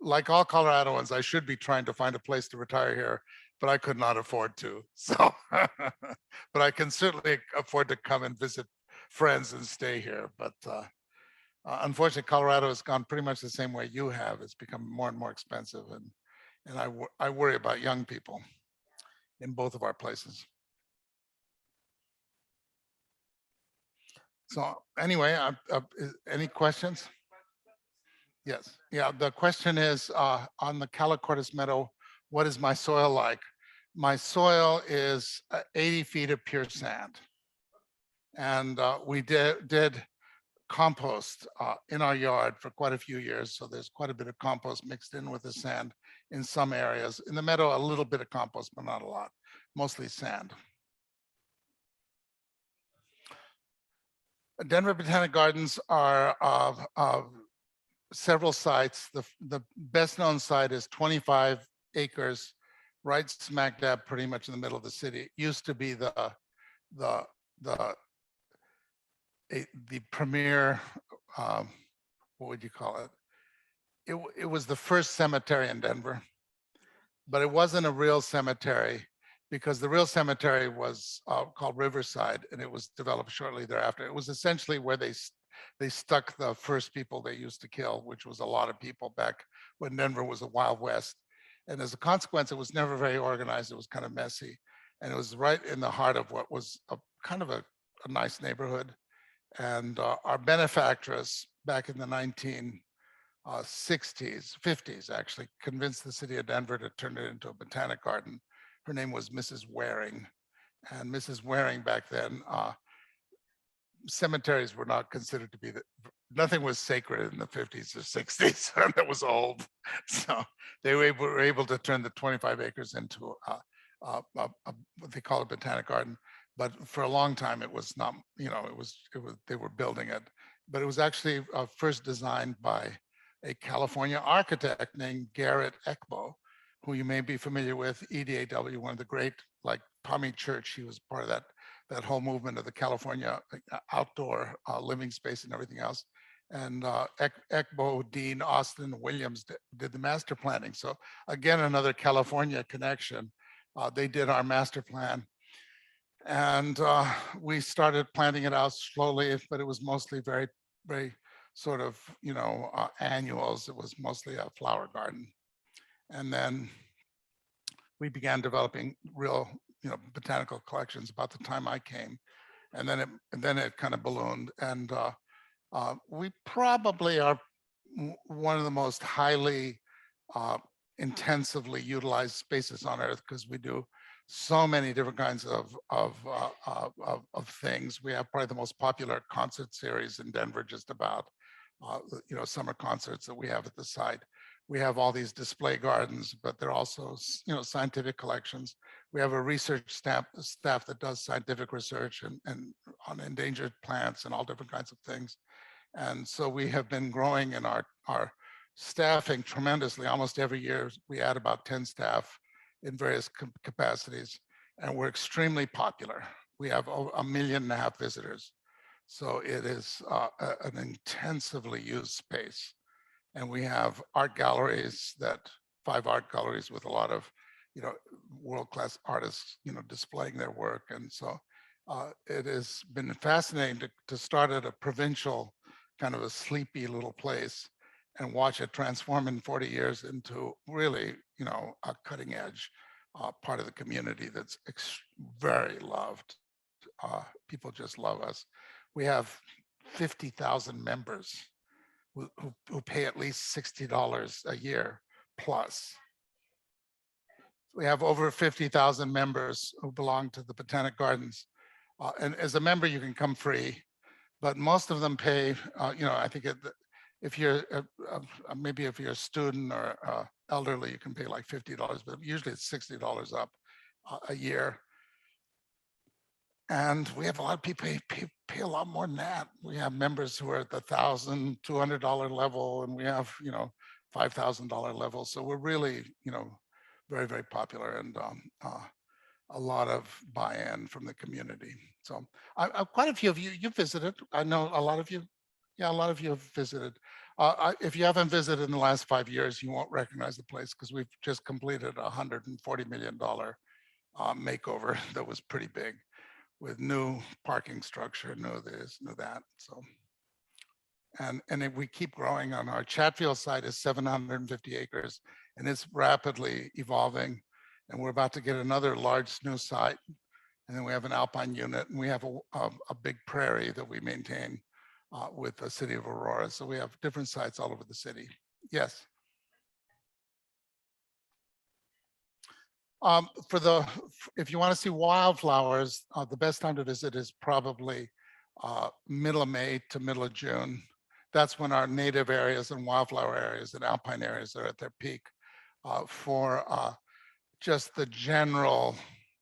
Like all Coloradoans, I should be trying to find a place to retire here, but I could not afford to. So, but I can certainly afford to come and visit friends and stay here. But unfortunately, Colorado has gone pretty much the same way you have. It's become more and more expensive, and I worry about young people in both of our places. So anyway, any questions? Yes. Yeah. The question is on the Calicortis Meadow, what is my soil like? My soil is 80 feet of pure sand. And we did compost in our yard for quite a few years. So there's quite a bit of compost mixed in with the sand in some areas. In the meadow, a little bit of compost, but not a lot, mostly sand. Denver Botanic Gardens are several sites. The best known site is 25 acres, right smack dab pretty much in the middle of the city. It used to be the premier, what would you call it? It was the first cemetery in Denver, but it wasn't a real cemetery because the real cemetery was called Riverside, and it was developed shortly thereafter. It was essentially where they stuck the first people they used to kill, which was a lot of people back when Denver was a Wild West. And as a consequence, it was never very organized. It was kind of messy. And it was right in the heart of what was kind of a nice neighborhood. And our benefactress back in the 1960s, 50s actually, convinced the city of Denver to turn it into a botanic garden. Her name was Mrs. Waring. And Mrs. Waring back then, cemeteries were not considered to be nothing was sacred in the 50s or 60s. That was old. So they were able to turn the 25 acres into what they call a botanic garden. But for a long time, it was not, they were building it. But it was actually first designed by a California architect named Garrett Ekbo, who you may be familiar with, EDAW, one of the great, like Tommy Church, he was part of that whole movement of the California outdoor living space and everything else. And Ekbo, Dean, Austin, Williams did the master planning. So again, another California connection. They did our master plan. And we started planting it out slowly, but it was mostly very, very sort of, annuals. It was mostly a flower garden. And then we began developing real, botanical collections about the time I came. And then it kind of ballooned. And we probably are one of the most highly intensively utilized spaces on Earth because we do so many different kinds of things. We have probably the most popular concert series in Denver, just about, summer concerts that we have at the site. We have all these display gardens, but they're also, scientific collections. We have a research staff that does scientific research and on endangered plants and all different kinds of things. And so we have been growing in our staffing tremendously. Almost every year, we add about 10 staff in various capacities, and we're extremely popular. We have over 1.5 million visitors. So it is an intensively used space. And we have art galleries, 5 art galleries with a lot of, world-class artists, displaying their work. And so it has been fascinating to start at a provincial, kind of a sleepy little place, and watch it transform in 40 years into really, you know, a cutting edge part of the community that's very loved. People just love us. We have 50,000 members who pay at least $60 a year plus. We have over 50,000 members who belong to the Botanic Gardens. And as a member, you can come free, but most of them pay, you know, I think if you're, maybe if you're a student or elderly, you can pay like $50, but usually it's $60 up a year. And we have a lot of people pay a lot more than that. We have members who are at the $1,200 level, and we have, you know, $5,000 level. So we're really, you know, very, very popular, and a lot of buy-in from the community. So quite a few of you visited. I know a lot of you. Yeah, a lot of you have visited. If you haven't visited in the last 5 years, you won't recognize the place because we've just completed a $140 million makeover that was pretty big, with new parking structure, new this, new that. So, and we keep growing. On our Chatfield site is 750 acres, and it's rapidly evolving. And we're about to get another large new site. And then we have an alpine unit, and we have a big prairie that we maintain with the city of Aurora. So we have different sites all over the city. Yes. If you want to see wildflowers, the best time to visit is probably middle of May to middle of June. That's when our native areas and wildflower areas and alpine areas are at their peak for just the general,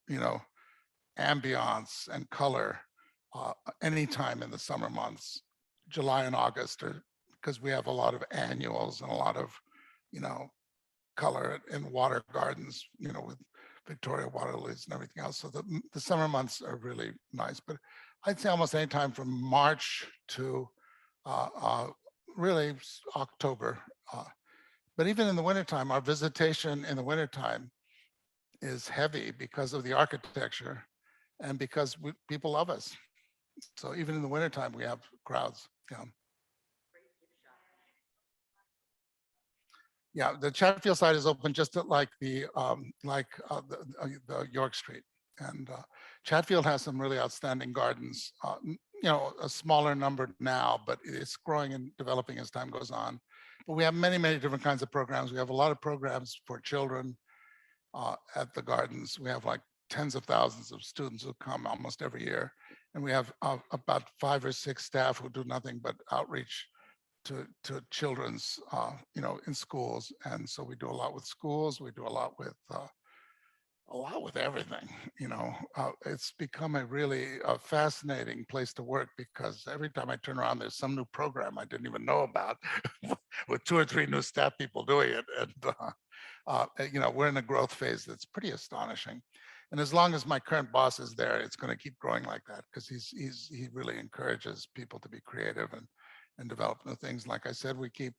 you know, ambiance and color anytime in the summer months, July and August, because we have a lot of annuals and a lot of, you know, color in water gardens, you know, with Victoria water lilies and everything else. So the summer months are really nice, but I'd say almost any time from March to really October. But even in the wintertime, our visitation in the wintertime is heavy because of the architecture and because people love us. So even in the wintertime, we have crowds. Yeah. Yeah, the Chatfield site is open just like the York Street, and Chatfield has some really outstanding gardens. You know, a smaller number now, but it's growing and developing as time goes on. But we have many, many different kinds of programs. We have a lot of programs for children at the gardens. We have like tens of thousands of students who come almost every year, and we have about 5 or 6 staff who do nothing but outreach to children's, you know, in schools. And so we do a lot with schools. We do a lot with everything. You know, it's become a really fascinating place to work because every time I turn around, there's some new program I didn't even know about with 2 or 3 new staff people doing it. And, you know, we're in a growth phase that's pretty astonishing. And as long as my current boss is there, it's going to keep growing like that because he really encourages people to be creative and develop new things. Like I said, we keep,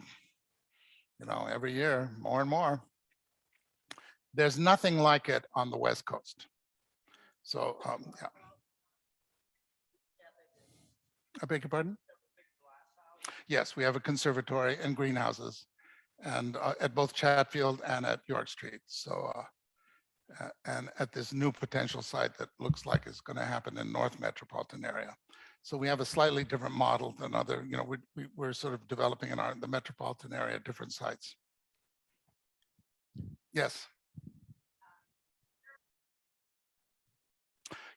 you know, every year more and more. There's nothing like it on the West Coast. So, yeah. I beg your pardon? Yes, we have a conservatory and greenhouses, and at both Chatfield and at York Street. So, and at this new potential site that looks like it's going to happen in North Metropolitan area. So we have a slightly different model than other, you know, we're sort of developing in the metropolitan area, different sites. Yes.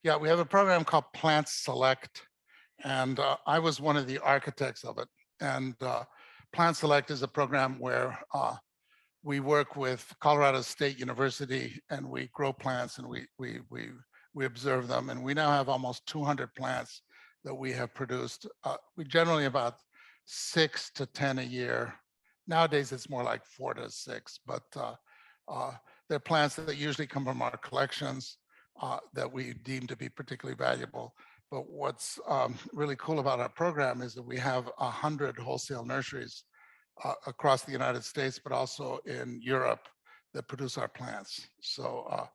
Yeah, we have a program called Plant Select, and I was one of the architects of it. And Plant Select is a program where we work with Colorado State University, and we grow plants and we observe them. And we now have almost 200 plants that we have produced. We generally about 6 to 10 a year. Nowadays, it's more like 4 to 6, but they're plants that usually come from our collections that we deem to be particularly valuable. But what's really cool about our program is that we have 100 wholesale nurseries across the United States, but also in Europe that produce our plants. So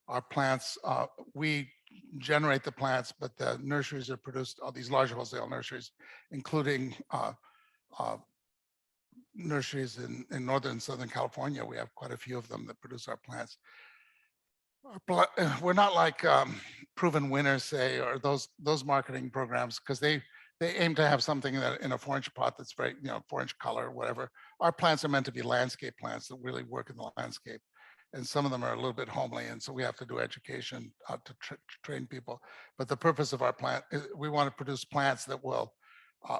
our plants, we generate the plants, but the nurseries are produced, all these large wholesale nurseries, including nurseries in Northern and Southern California. We have quite a few of them that produce our plants. We're not like Proven Winners, say, or those marketing programs, because they aim to have something that in a 4-inch pot that's very, 4-inch color or whatever. Our plants are meant to be landscape plants that really work in the landscape. And some of them are a little bit homely. And so we have to do education to train people. But the purpose of our plant is we want to produce plants that will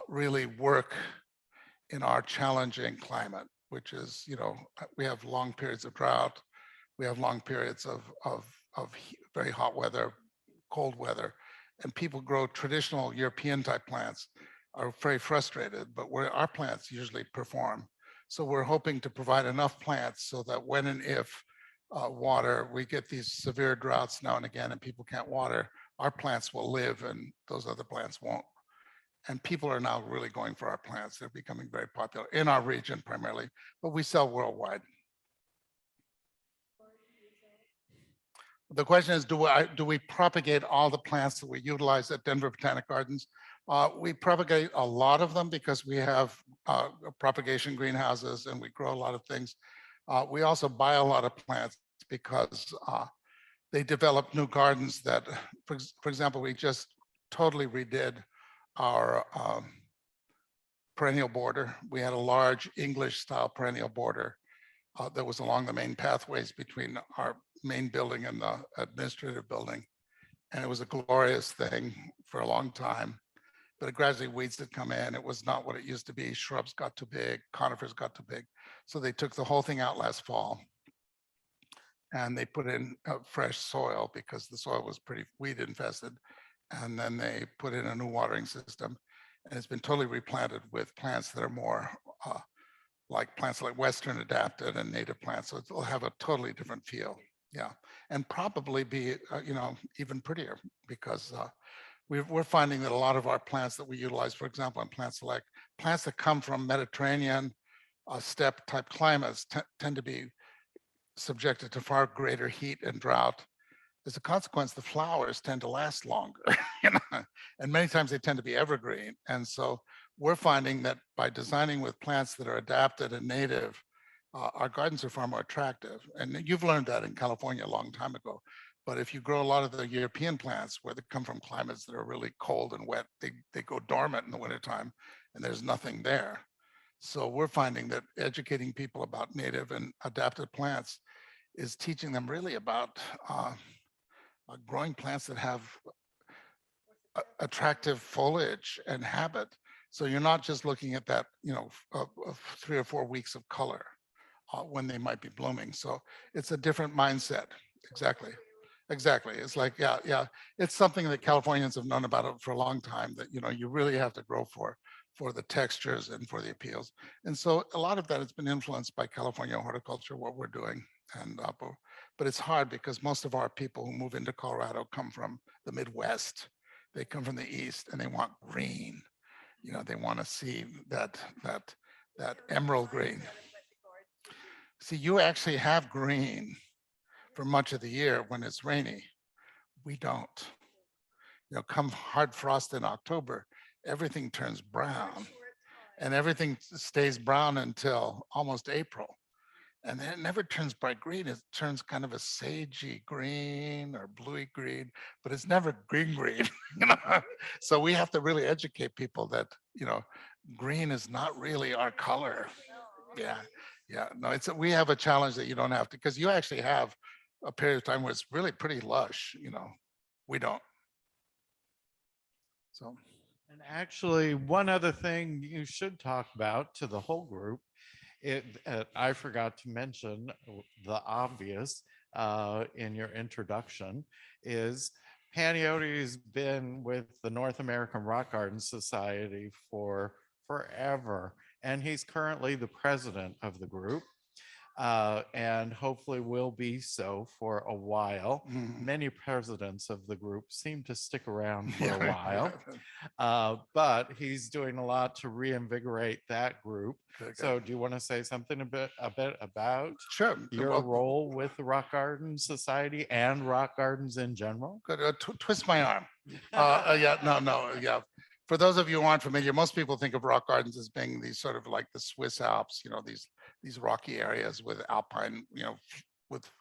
really work in our challenging climate, which is, we have long periods of drought. We have long periods of very hot weather, cold weather, and people grow traditional European type plants are very frustrated, but our plants usually perform. So we're hoping to provide enough plants so that when and if we get these severe droughts now and again and people can't water, our plants will live and those other plants won't. And people are now really going for our plants. They're becoming very popular in our region primarily, but we sell worldwide. The question is, do we propagate all the plants that we utilize at Denver Botanic Gardens? We propagate a lot of them because we have propagation greenhouses and we grow a lot of things. We also buy a lot of plants because they develop new gardens that, for example, we just totally redid our perennial border. We had a large English style perennial border that was along the main pathways between our main building and the administrative building. And it was a glorious thing for a long time, but gradually weeds had come in. It was not what it used to be. Shrubs got too big, conifers got too big. So they took the whole thing out last fall and they put in fresh soil because the soil was pretty weed infested. And then they put in a new watering system and it's been totally replanted with plants that are more like plants like Western adapted and native plants. So it'll have a totally different feel. Yeah, and probably be, even prettier because we're finding that a lot of our plants that we utilize, for example, in Plant Select, plants that come from Mediterranean steppe type climates tend to be subjected to far greater heat and drought. As a consequence, the flowers tend to last longer, and many times they tend to be evergreen. And so we're finding that by designing with plants that are adapted and native, our gardens are far more attractive. And you've learned that in California a long time ago. But if you grow a lot of the European plants where they come from climates that are really cold and wet, they go dormant in the wintertime and there's nothing there. So we're finding that educating people about native and adapted plants is teaching them really about growing plants that have attractive foliage and habit. So you're not just looking at that, of 3 or 4 weeks of color when they might be blooming. So it's a different mindset. Exactly. It's like, yeah. It's something that Californians have known about it for a long time that, you really have to grow for the textures and for the appeals. And so a lot of that has been influenced by California horticulture, what we're doing. And but it's hard because most of our people who move into Colorado come from the Midwest. They come from the East and they want green. They want to see that emerald green. See, you actually have green for much of the year when it's rainy. We don't. Come hard frost in October, everything turns brown and everything stays brown until almost April. And then it never turns bright green. It turns kind of a sagey green or bluey green, but it's never green. So we have to really educate people that, green is not really our color. Yeah, no, we have a challenge that you don't have to, because you actually have a period of time where it's really pretty lush, we don't. So. And actually, one other thing you should talk about to the whole group, I forgot to mention the obvious in your introduction, is Panayoti's been with the North American Rock Garden Society for forever, and he's currently the president of the group. And hopefully will be so for a while. Many presidents of the group seem to stick around for a while, but he's doing a lot to reinvigorate that group. So do you want to say something a bit about your role with the Rock Garden Society and rock gardens in general? Twist my arm. Yeah. for those of you who aren't familiar, most people think of rock gardens as being these sort of like the Swiss Alps, these rocky areas with alpine, with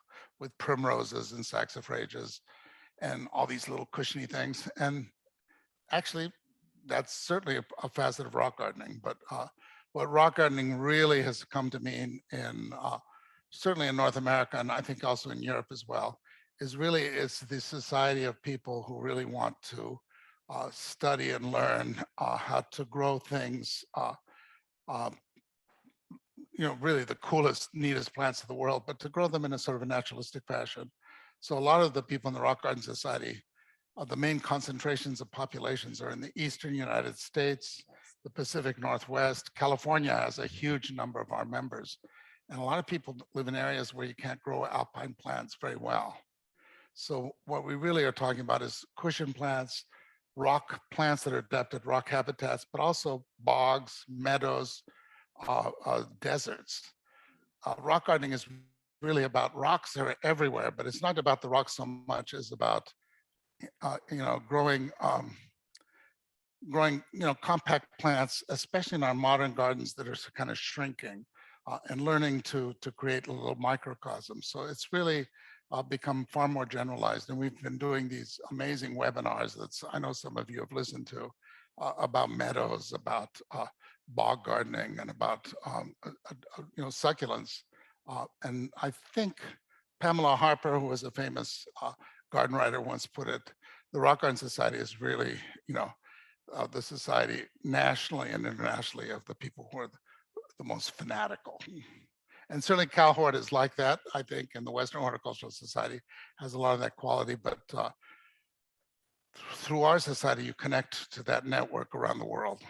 primroses and saxifrages and all these little cushiony things. And actually, that's certainly a facet of rock gardening. But what rock gardening really has come to mean in certainly in North America, and I think also in Europe as well, is really it's the society of people who really want to study and learn how to grow things, really the coolest, neatest plants of the world, but to grow them in a sort of a naturalistic fashion. So a lot of the people in the Rock Garden Society, the main concentrations of populations are in the Eastern United States, the Pacific Northwest. California has a huge number of our members. And a lot of people live in areas where you can't grow alpine plants very well. So what we really are talking about is cushion plants, rock plants that are adapted rock habitats, but also bogs, meadows, deserts. Rock gardening is really about rocks that are everywhere, but it's not about the rocks so much as about growing compact plants, especially in our modern gardens that are kind of shrinking, and learning to create a little microcosm. So it's really become far more generalized. And we've been doing these amazing webinars that I know some of you have listened to about meadows, about bog gardening, and about succulents. And I think Pamela Harper, who was a famous garden writer, once put it, the Rock Garden Society is really, the society nationally and internationally of the people who are the most fanatical. And certainly Cal Hort is like that, I think, and the Western Horticultural Society has a lot of that quality, but through our society, you connect to that network around the world.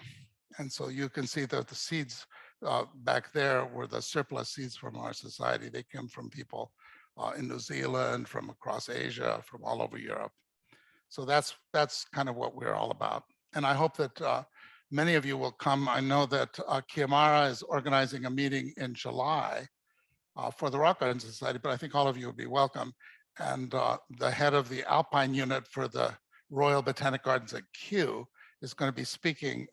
And so you can see that the seeds back there were the surplus seeds from our society. They came from people in New Zealand, from across Asia, from all over Europe. So that's kind of what we're all about. And I hope that many of you will come. I know that Kiamara is organizing a meeting in July for the Rock Garden Society, but I think all of you will be welcome. And the head of the Alpine unit for the Royal Botanic Gardens at Kew is going to be speaking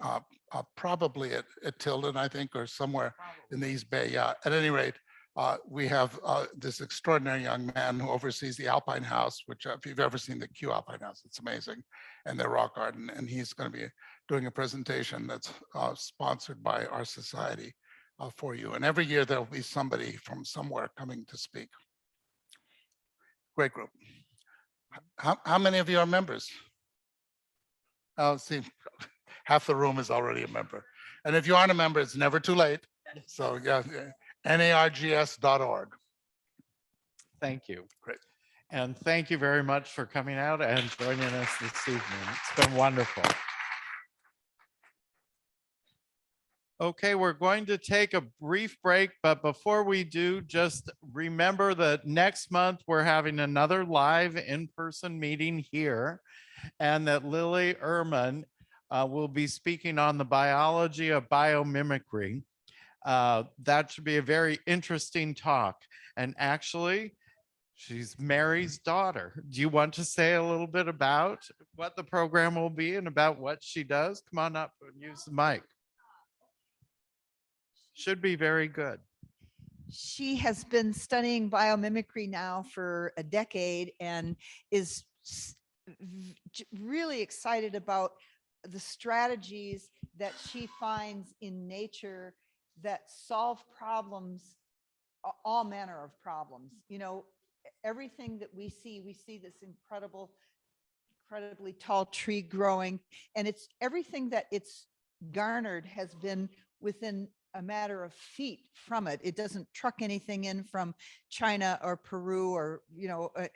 probably at Tilden, I think, or somewhere in the East Bay. Yeah, at any rate, we have this extraordinary young man who oversees the Alpine House, which if you've ever seen the Kew Alpine House, it's amazing, and their rock garden. And he's going to be doing a presentation that's sponsored by our society for you. And every year there'll be somebody from somewhere coming to speak. Great group. How many of you are members? Oh, see, half the room is already a member. And if you aren't a member, it's never too late. So yeah, nargs.org. Thank you. Great. And thank you very much for coming out and joining us this evening. It's been wonderful. Okay, we're going to take a brief break, but before we do, just remember that next month we're having another live in-person meeting here, and that Lily Ehrman will be speaking on the biology of biomimicry. That should be a very interesting talk. And actually, she's Mary's daughter. Do you want to say a little bit about what the program will be and about what she does? Come on up and use the mic. Should be very good. She has been studying biomimicry now for a decade and is really excited about the strategies that she finds in nature that solve problems, all manner of problems. Everything that we see this incredibly tall tree growing, and it's everything that it's garnered has been within a matter of feet from it. It doesn't truck anything in from China or Peru or,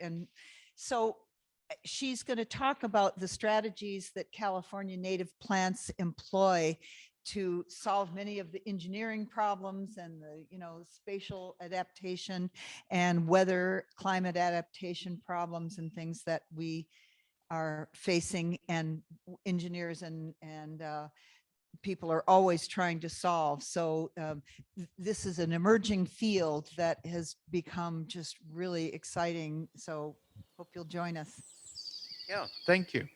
and so she's going to talk about the strategies that California native plants employ to solve many of the engineering problems and the, spatial adaptation and weather climate adaptation problems and things that we are facing, and engineers and people are always trying to solve. So this is an emerging field that has become just really exciting. So hope you'll join us. Yeah, thank you.